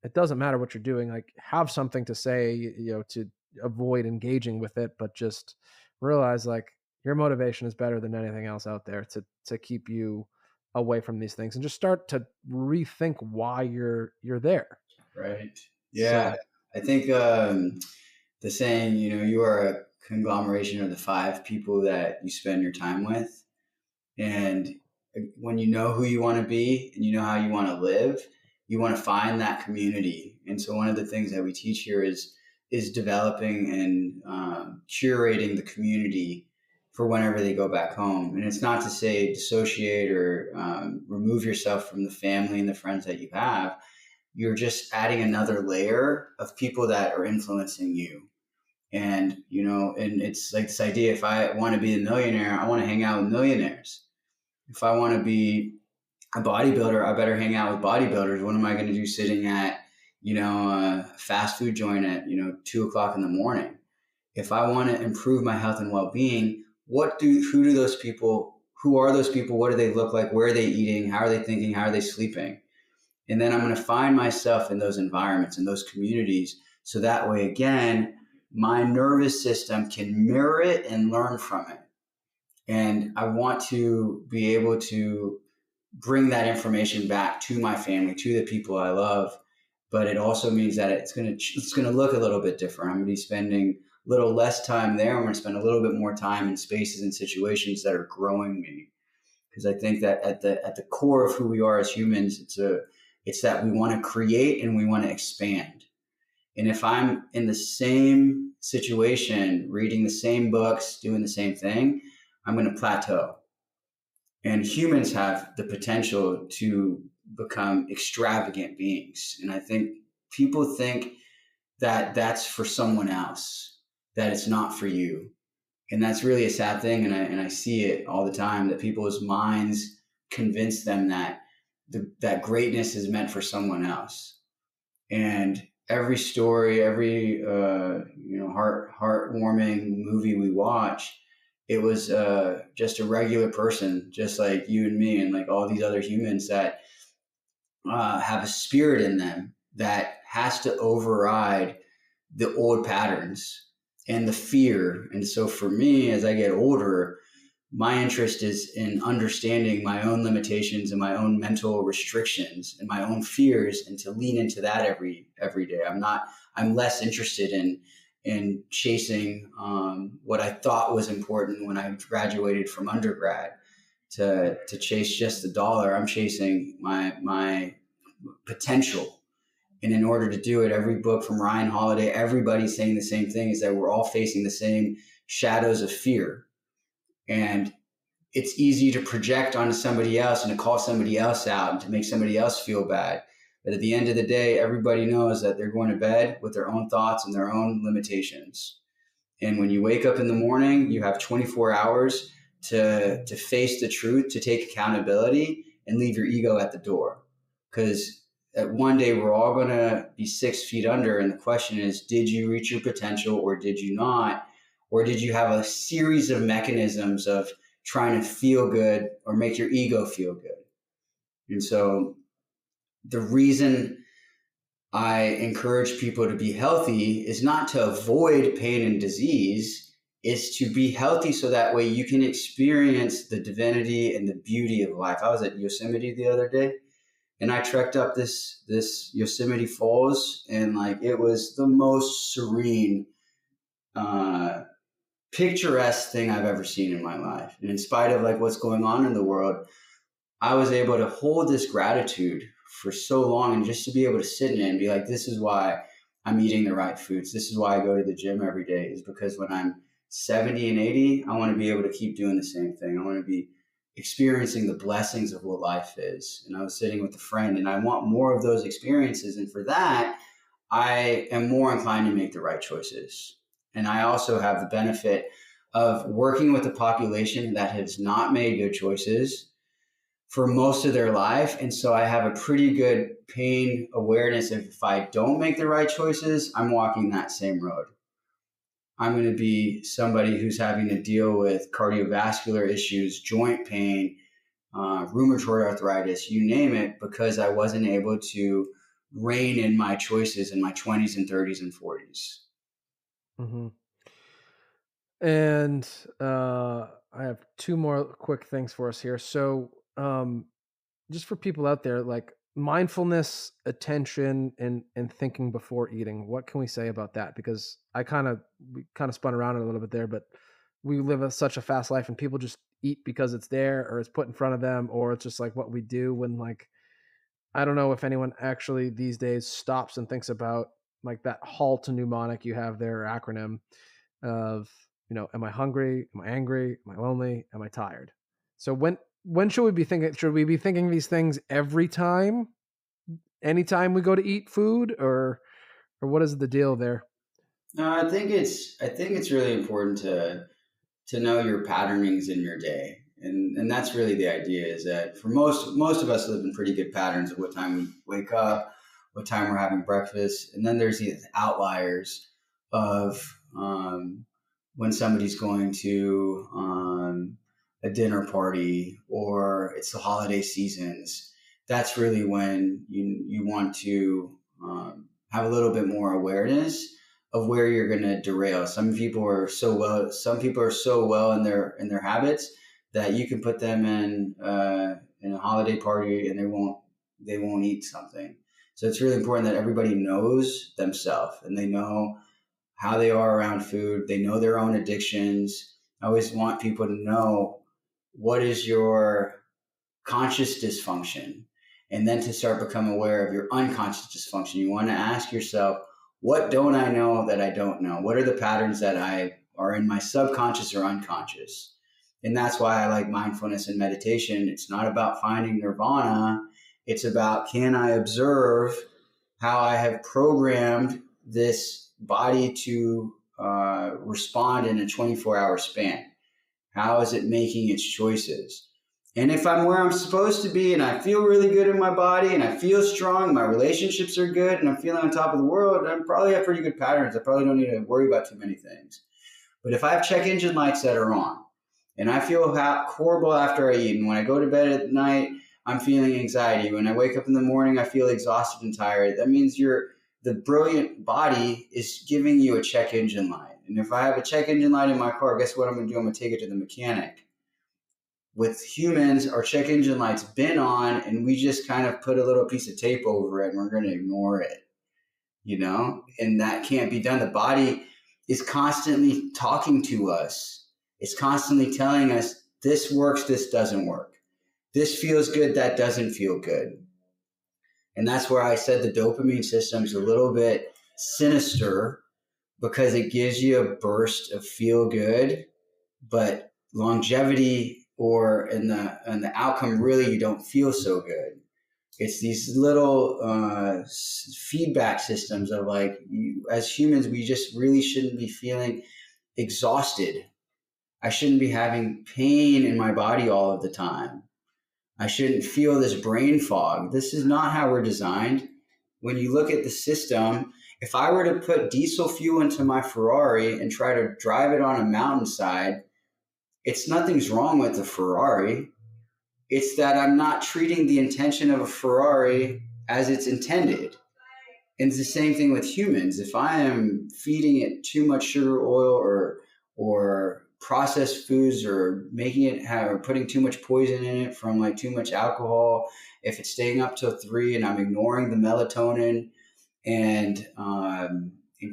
it doesn't matter what you're doing, like have something to say, to avoid engaging with it, but just realize like your motivation is better than anything else out there to keep you away from these things, and just start to rethink why you're there.
Right. Yeah.
So,
I think the saying, you are a conglomeration of the 5 people that you spend your time with. And when you know who you want to be and you know how you want to live, you want to find that community. And so one of the things that we teach here is developing and curating the community for whenever they go back home. And it's not to say dissociate or remove yourself from the family and the friends that you have. You're just adding another layer of people that are influencing you. And, and it's like this idea, if I want to be a millionaire, I want to hang out with millionaires. If I want to be a bodybuilder, I better hang out with bodybuilders. What am I going to do sitting at, a fast food joint at, 2:00 in the morning? If I want to improve my health and well-being, who are those people? What do they look like? Where are they eating? How are they thinking? How are they sleeping? And then I'm going to find myself in those environments, in those communities. So that way, again, my nervous system can mirror it and learn from it. And I want to be able to bring that information back to my family, to the people I love. But it also means that it's going to look a little bit different. I'm going to be spending a little less time there. I'm going to spend a little bit more time in spaces and situations that are growing me. Because I think that at the core of who we are as humans, it's that we want to create and we want to expand. And if I'm in the same situation, reading the same books, doing the same thing, I'm going to plateau. And humans have the potential to become extravagant beings. And I think people think that that's for someone else, that it's not for you. And that's really a sad thing. And I see it all the time, that people's minds convince them that that greatness is meant for someone else. And every story, every heartwarming movie we watch, it was just a regular person, just like you and me, and like all these other humans that have a spirit in them that has to override the old patterns and the fear. And so for me, as I get older, my interest is in understanding my own limitations and my own mental restrictions and my own fears, and to lean into that every day. I'm less interested in chasing what I thought was important when I graduated from undergrad to chase just the dollar. I'm chasing my potential. And in order to do it, every book from Ryan Holiday, everybody's saying the same thing, is that we're all facing the same shadows of fear. And it's easy to project onto somebody else and to call somebody else out and to make somebody else feel bad. But at the end of the day, everybody knows that they're going to bed with their own thoughts and their own limitations. And when you wake up in the morning, you have 24 hours to face the truth, to take accountability, and leave your ego at the door. Because one day we're all going to be 6 feet under. And the question is, did you reach your potential or did you not? Or did you have a series of mechanisms of trying to feel good or make your ego feel good? And so the reason I encourage people to be healthy is not to avoid pain and disease, is to be healthy so that way you can experience the divinity and the beauty of life. I was at Yosemite the other day and I trekked up this Yosemite Falls, and like it was the most serene, picturesque thing I've ever seen in my life. And in spite of like what's going on in the world, I was able to hold this gratitude for so long, and just to be able to sit in it and be like, this is why I'm eating the right foods. This is why I go to the gym every day, is because when I'm 70 and 80, I want to be able to keep doing the same thing. I want to be experiencing the blessings of what life is. And I was sitting with a friend, and I want more of those experiences. And for that, I am more inclined to make the right choices. And I also have the benefit of working with a population that has not made good choices for most of their life. And so I have a pretty good pain awareness. If I don't make the right choices, I'm walking that same road. I'm going to be somebody who's having to deal with cardiovascular issues, joint pain, rheumatoid arthritis, you name it, because I wasn't able to rein in my choices in my 20s and 30s and 40s.
Mm-hmm. And I have two more quick things for us here. So just for people out there, like mindfulness, attention, and thinking before eating, what can we say about that? Because we kind of spun around it a little bit there, but we live such a fast life, and people just eat because it's there or it's put in front of them, or it's just like what we do when, like, I don't know if anyone actually these days stops and thinks about like that HALT mnemonic you have there, acronym of, am I hungry? Am I angry? Am I lonely? Am I tired? So when should we be thinking? Should we be thinking these things every time, anytime we go to eat food, or what is the deal there?
No, I think it's really important to know your patternings in your day. And that's really the idea, is that for most of us live in pretty good patterns of what time we wake up, what time we're having breakfast. And then there's these outliers of when somebody's going to a dinner party, or it's the holiday seasons. That's really when you want to have a little bit more awareness of where you're going to derail. Some people are so well in their habits that you can put them in a holiday party and they won't eat something. So it's really important that everybody knows themselves and they know how they are around food. They know their own addictions. I always want people to know, what is your conscious dysfunction? And then to start become aware of your unconscious dysfunction. You want to ask yourself, what don't I know that I don't know? What are the patterns that are in my subconscious or unconscious? And that's why I like mindfulness and meditation. It's not about finding nirvana. It's about, can I observe how I have programmed this body to respond in a 24-hour span? How is it making its choices? And if I'm where I'm supposed to be and I feel really good in my body and I feel strong, my relationships are good, and I'm feeling on top of the world, I probably have pretty good patterns. I probably don't need to worry about too many things. But if I have check engine lights that are on and I feel horrible after I eat, and when I go to bed at night, I'm feeling anxiety. When I wake up in the morning, I feel exhausted and tired. That means the brilliant body is giving you a check engine light. And if I have a check engine light in my car, guess what I'm going to do? I'm going to take it to the mechanic. With humans, our check engine light's been on, and we just kind of put a little piece of tape over it and we're going to ignore it, and that can't be done. The body is constantly talking to us. It's constantly telling us, this works, this doesn't work. This feels good, that doesn't feel good. And that's where I said the dopamine system is a little bit sinister, because it gives you a burst of feel good, but longevity, or in the outcome, really, you don't feel so good. It's these little feedback systems of like, as humans, we just really shouldn't be feeling exhausted. I shouldn't be having pain in my body all of the time. I shouldn't feel this brain fog. This is not how we're designed. When you look at the system, if I were to put diesel fuel into my Ferrari and try to drive it on a mountainside, it's nothing's wrong with the Ferrari. It's that I'm not treating the intention of a Ferrari as it's intended. And it's the same thing with humans. If I am feeding it too much sugar, oil, or processed foods, or making it or putting too much poison in it from like too much alcohol, if it's staying up till 3 and I'm ignoring the melatonin and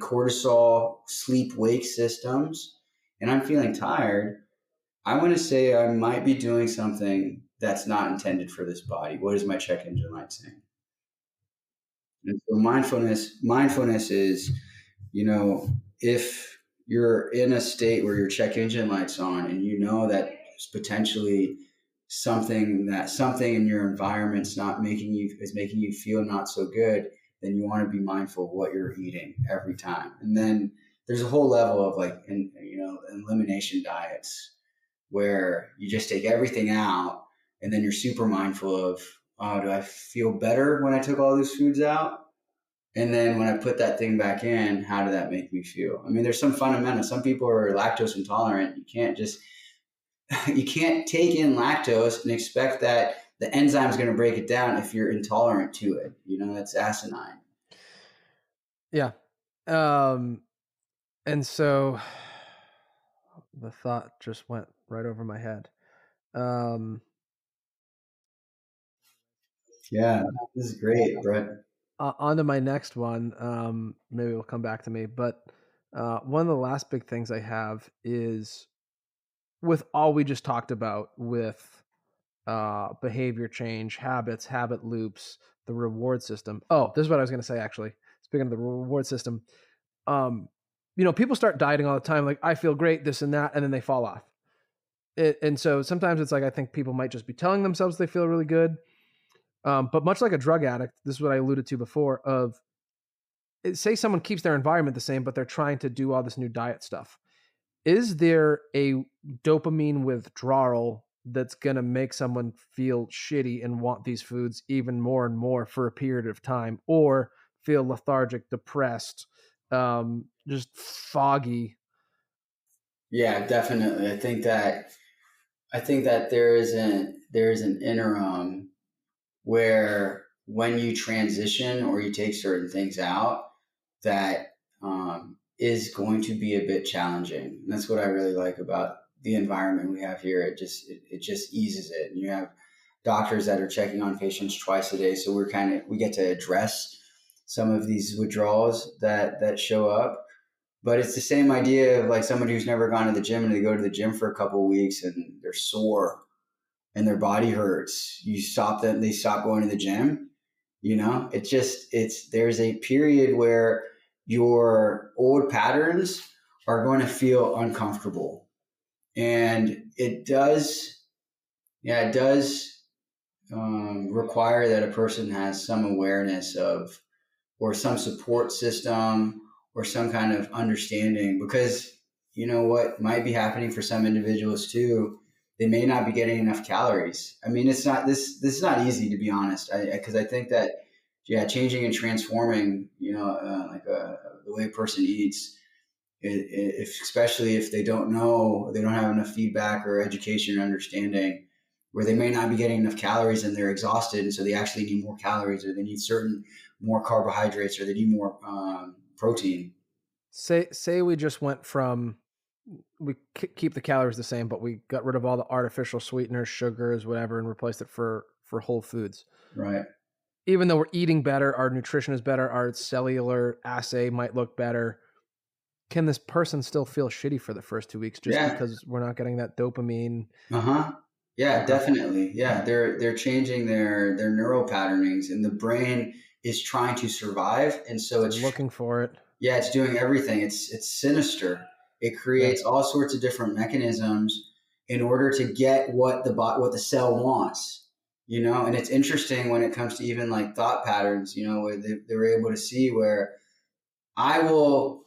cortisol sleep wake systems, and I'm feeling tired, I want to say I might be doing something that's not intended for this body. What is my check engine light saying? And so mindfulness is, if you're in a state where your check engine light's on and you know that it's potentially something in your environment's not making you feel not so good, then you want to be mindful of what you're eating every time. And then there's a whole level of like, elimination diets where you just take everything out, and then you're super mindful of, oh, do I feel better when I took all those foods out? And then when I put that thing back in, how did that make me feel? I mean, there's some fundamentals. Some people are lactose intolerant. You can't take in lactose and expect that the enzyme is going to break it down if you're intolerant to it. That's asinine.
Yeah. And so the thought just went right over my head.
Yeah, this is great, Brett.
On to my next one. Maybe it'll come back to me. But one of the last big things I have is with all we just talked about with behavior change, habits, habit loops, the reward system. Oh, this is what I was going to say, actually. Speaking of the reward system, people start dieting all the time. Like, I feel great, this and that, and then they fall off. And so sometimes it's like, I think people might just be telling themselves they feel really good. But much like a drug addict, this is what I alluded to before, say someone keeps their environment the same, but they're trying to do all this new diet stuff. Is there a dopamine withdrawal that's going to make someone feel shitty and want these foods even more and more for a period of time, or feel lethargic, depressed, just foggy?
Yeah, definitely. I think that there is an interim where when you transition or you take certain things out, that is going to be a bit challenging. And that's what I really like about the environment we have here. It just eases it. And you have doctors that are checking on patients twice a day, so we get to address some of these withdrawals that show up. But it's the same idea of like somebody who's never gone to the gym and they go to the gym for a couple of weeks and they're sore and their body hurts. They stop going to the gym. There's a period where your old patterns are going to feel uncomfortable. And it does require that a person has some awareness of, or some support system, or some kind of understanding, because what might be happening for some individuals too, they may not be getting enough calories. I mean, this is not easy, to be honest, because I think that, changing and transforming, the way a person eats, especially if they don't have enough feedback or education or understanding, where they may not be getting enough calories and they're exhausted, and so they actually need more calories, or they need more carbohydrates, or they need more protein.
Say we just went from, we keep the calories the same, but we got rid of all the artificial sweeteners, sugars, whatever, and replaced it for whole foods.
Right.
Even though we're eating better, our nutrition is better, our cellular assay might look better. Can this person still feel shitty for the first 2 weeks because we're not getting that dopamine?
Yeah, definitely. Yeah, they're changing their neural patternings, and the brain is trying to survive, and so it's
looking for it.
Yeah, it's doing everything. It's sinister. It creates all sorts of different mechanisms in order to get what the cell wants. And it's interesting when it comes to even like thought patterns, where they were able to see where I will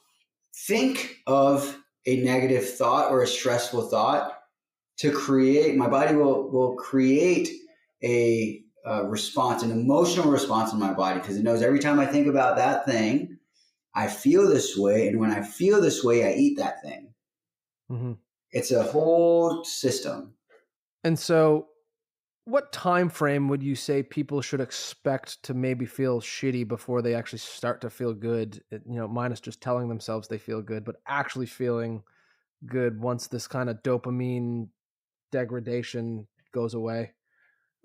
think of a negative thought or a stressful thought to create, my body will create a response, an emotional response in my body, because it knows every time I think about that thing, I feel this way. And when I feel this way, I eat that thing.
Mm-hmm.
It's a whole system.
And so what time frame would you say people should expect to maybe feel shitty before they actually start to feel good? Minus just telling themselves they feel good, but actually feeling good once this kind of dopamine degradation goes away?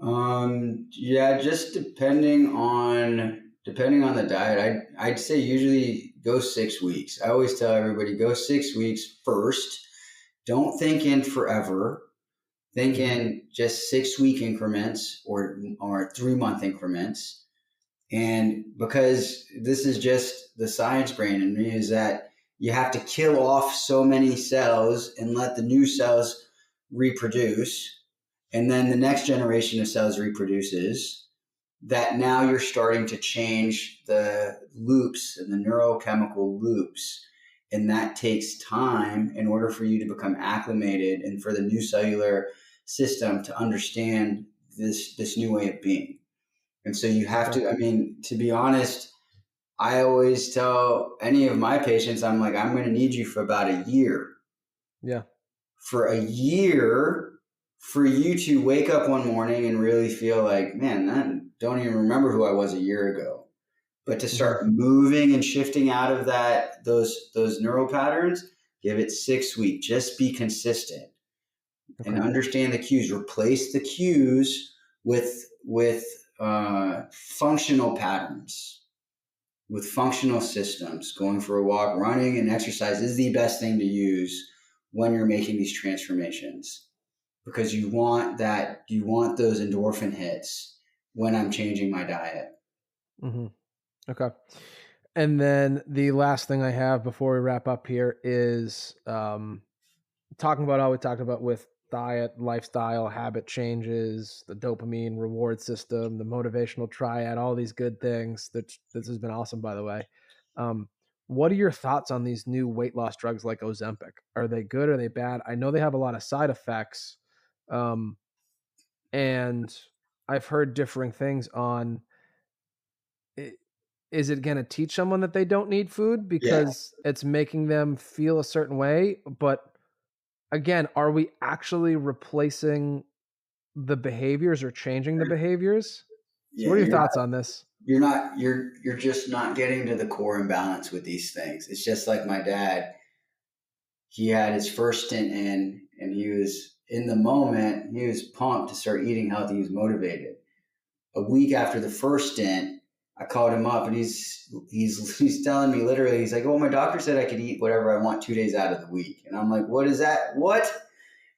Yeah, just depending on the diet, I'd say usually go 6 weeks. I always tell everybody go 6 weeks first. Don't think in forever. Think in just 6-week increments or 3-month increments. And because this is just the science brain in me, is that you have to kill off so many cells and let the new cells reproduce. And then the next generation of cells reproduces, that now you're starting to change the loops and the neurochemical loops. And that takes time in order for you to become acclimated and for the new cellular system to understand this new way of being. And so you have to, to be honest, I always tell any of my patients, I'm like, I'm going to need you for about a year.
Yeah.
For a year, for you to wake up one morning and really feel like, man, I don't even remember who I was a year ago. But to start moving and shifting out of those neural patterns, give it 6 weeks. Just be consistent and understand the cues. Replace the cues with functional patterns, with functional systems. Going for a walk, running, and exercise is the best thing to use when you're making these transformations, because you want those endorphin hits when I'm changing my diet.
Mm-hmm. Okay. And then the last thing I have before we wrap up here is talking about all we talked about with diet, lifestyle, habit changes, the dopamine reward system, the motivational triad, all these good things. This has been awesome, by the way. What are your thoughts on these new weight loss drugs like Ozempic? Are they good? Are they bad? I know they have a lot of side effects. And I've heard differing things on is it going to teach someone that they don't need food because it's making them feel a certain way? But again, are we actually replacing the behaviors or changing the behaviors? So what are your thoughts on this?
You're just not getting to the core imbalance with these things. It's just like my dad. He had his first stint in, and he was in the moment. He was pumped to start eating healthy. He was motivated. A week after the first stint, I called him up, and he's telling me literally, he's like, "Oh, my doctor said I could eat whatever I want 2 days out of the week." And I'm like, "What is that? What?"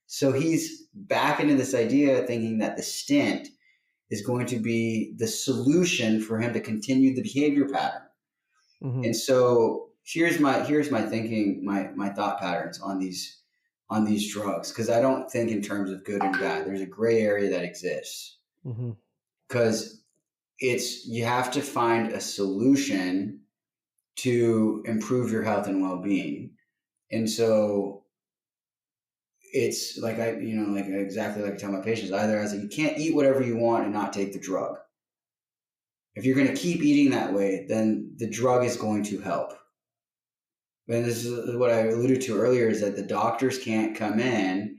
So he's back into this idea, thinking that the stint is going to be the solution for him to continue the behavior pattern. Mm-hmm. And so here's my thinking, my thought patterns on these drugs, because I don't think in terms of good and bad. There's a gray area that exists, because you have to find a solution to improve your health and well-being. And so it's like exactly like I tell my patients, either as you can't eat whatever you want and not take the drug. If you're going to keep eating that way, then the drug is going to help. And this is what I alluded to earlier, is that the doctors can't come in.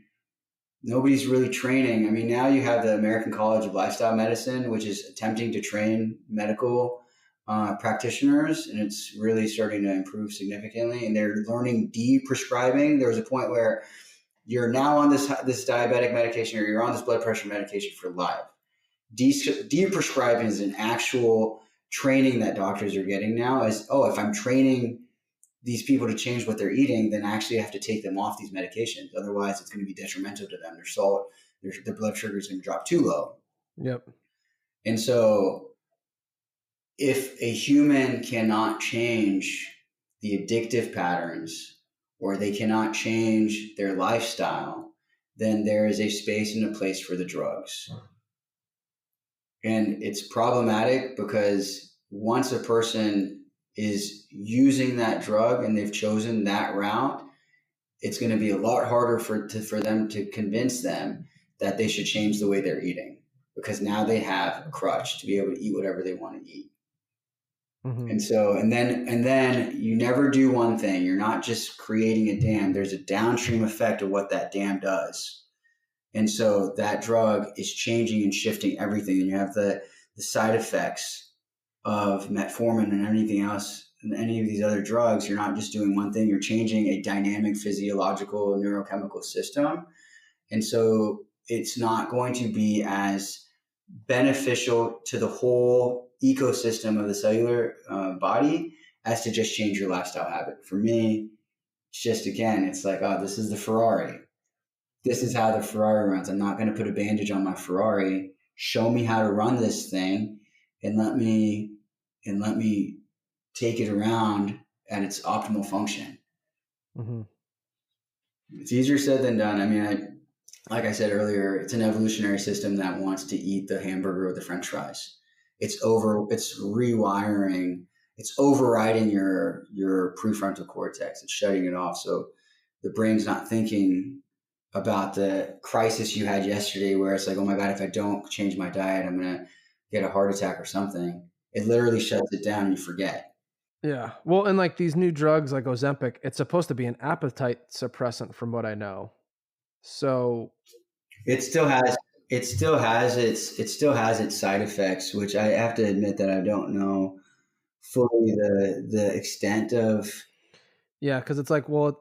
Nobody's really training. I mean, now you have the American College of Lifestyle Medicine, which is attempting to train medical practitioners, and it's really starting to improve significantly. And they're learning de-prescribing. There was a point where you're now on this diabetic medication, or you're on this blood pressure medication for life. De-prescribing is an actual training that doctors are getting now. Is, if I'm training these people to change what they're eating, then I actually have to take them off these medications. Otherwise, it's going to be detrimental to them. Their blood sugar is going to drop too low.
Yep.
And so if a human cannot change the addictive patterns, or they cannot change their lifestyle, then there is a space and a place for the drugs. And it's problematic because once a person is using that drug and they've chosen that route, it's going to be a lot harder for them to convince them that they should change the way they're eating, because now they have a crutch to be able to eat whatever they want to eat.
Mm-hmm.
And so, and then you never do one thing. You're not just creating a dam. There's a downstream effect of what that dam does. And so that drug is changing and shifting everything. And you have the side effects of metformin and anything else, and any of these other drugs. You're not just doing one thing. You're changing a dynamic physiological neurochemical system. And so it's not going to be as beneficial to the whole ecosystem of the cellular body as to just change your lifestyle habit. For me, it's just, again, it's like, oh, this is the Ferrari. This is how the Ferrari runs. I'm not going to put a bandage on my Ferrari. Show me how to run this thing and let me take it around at its optimal function.
Mm-hmm.
It's easier said than done. I mean, like I said earlier, it's an evolutionary system that wants to eat the hamburger or the French fries. It's rewiring, it's overriding your prefrontal cortex. It's shutting it off. So the brain's not thinking about the crisis you had yesterday where it's like, oh my God, if I don't change my diet, I'm going to get a heart attack or something. It literally shuts it down and you forget.
Yeah. Well, and like these new drugs like Ozempic, it's supposed to be an appetite suppressant from what I know. So
it still has its side effects, which I have to admit that I don't know fully the extent of.
Yeah, because it's like, well,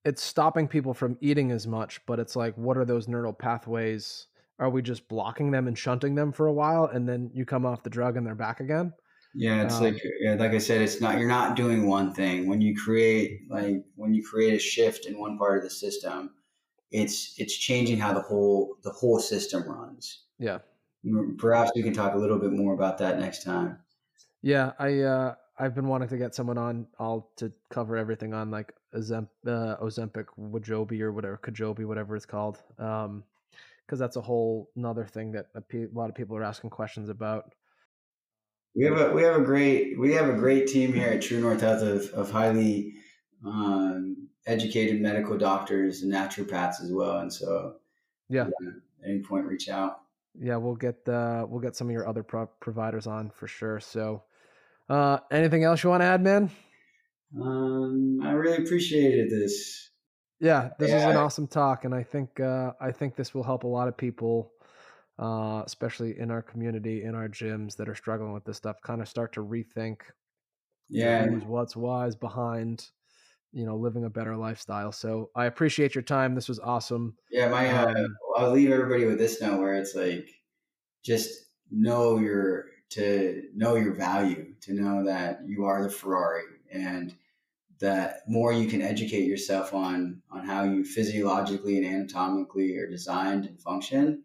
it's stopping people from eating as much, but it's like, what are those neural pathways? Are we just blocking them and shunting them for a while, and then you come off the drug and they're back again?
Yeah, it's like I said, it's not. You're not doing one thing. When you create a shift in one part of the system, it's changing how the whole system runs.
Yeah.
Perhaps we can talk a little bit more about that next time.
Yeah, I've been wanting to get someone on to cover everything on like Ozempic, Kajobi, whatever it's called, because that's a whole another thing that a lot of people are asking questions about.
We have a great team here at True North Health of highly educated medical doctors and naturopaths as well. And so,
yeah,
at any point, reach out.
Yeah, we'll get some of your other providers on for sure. So, anything else you want to add, man?
I really appreciated this.
Yeah, this was an awesome talk, and I think this will help a lot of people, especially in our community, in our gyms that are struggling with this stuff, kind of start to rethink, who's what's why's behind, living a better lifestyle. So I appreciate your time. This was awesome.
Yeah, I'll leave everybody with this note where it's like, just know your value, to know that you are the Ferrari, and that more you can educate yourself on how you physiologically and anatomically are designed and function,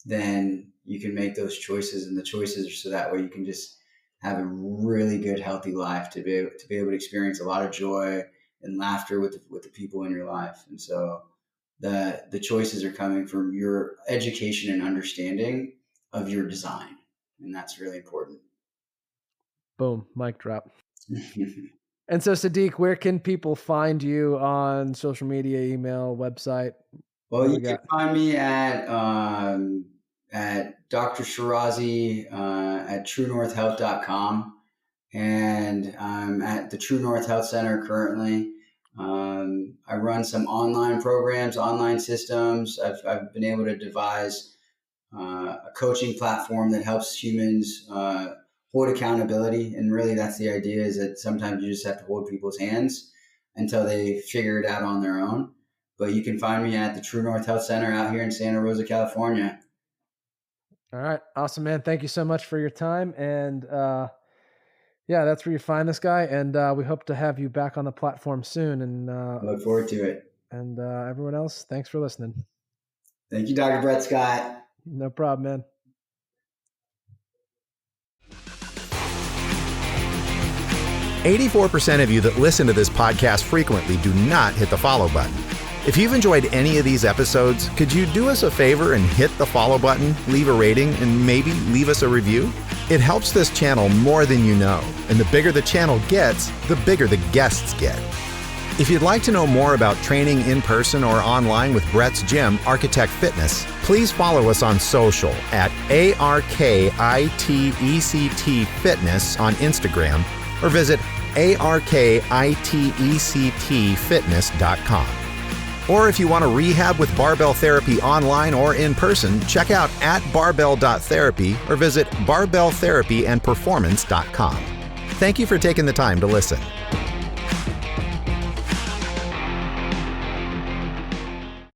then you can make those choices, and the choices are so that way you can just have a really good, healthy life, to be able to experience a lot of joy and laughter with the people in your life. And so the choices are coming from your education and understanding of your design, and that's really important.
Boom, mic drop. And so, Sadiq, where can people find you on social media, email, website?
Well, you can find me at Dr. Sheraze at truenorthhealth.com, and I'm at the True North Health Center currently. I run some online programs, online systems. I've been able to devise a coaching platform that helps humans hold accountability. And really, that's the idea, is that sometimes you just have to hold people's hands until they figure it out on their own. But you can find me at the True North Health Center out here in Santa Rosa, California.
All right. Awesome, man. Thank you so much for your time. And that's where you find this guy. And we hope to have you back on the platform soon. And
I look forward to it.
And everyone else, thanks for listening.
Thank you, Dr. Brett Scott.
No problem, man.
"84% of you that listen to this podcast frequently do not hit the follow button. If you've enjoyed any of these episodes, could you do us a favor and hit the follow button, leave a rating, and maybe leave us a review? It helps this channel more than you know, and the bigger the channel gets, the bigger the guests get. If you'd like to know more about training in person or online with Brett's gym, Architect Fitness, please follow us on social at ARKITECT Fitness on Instagram or visit ARKITECTFitness.com. Or if you want to rehab with barbell therapy online or in person, check out @barbell.therapy or visit barbelltherapyandperformance.com. Thank you for taking the time to listen.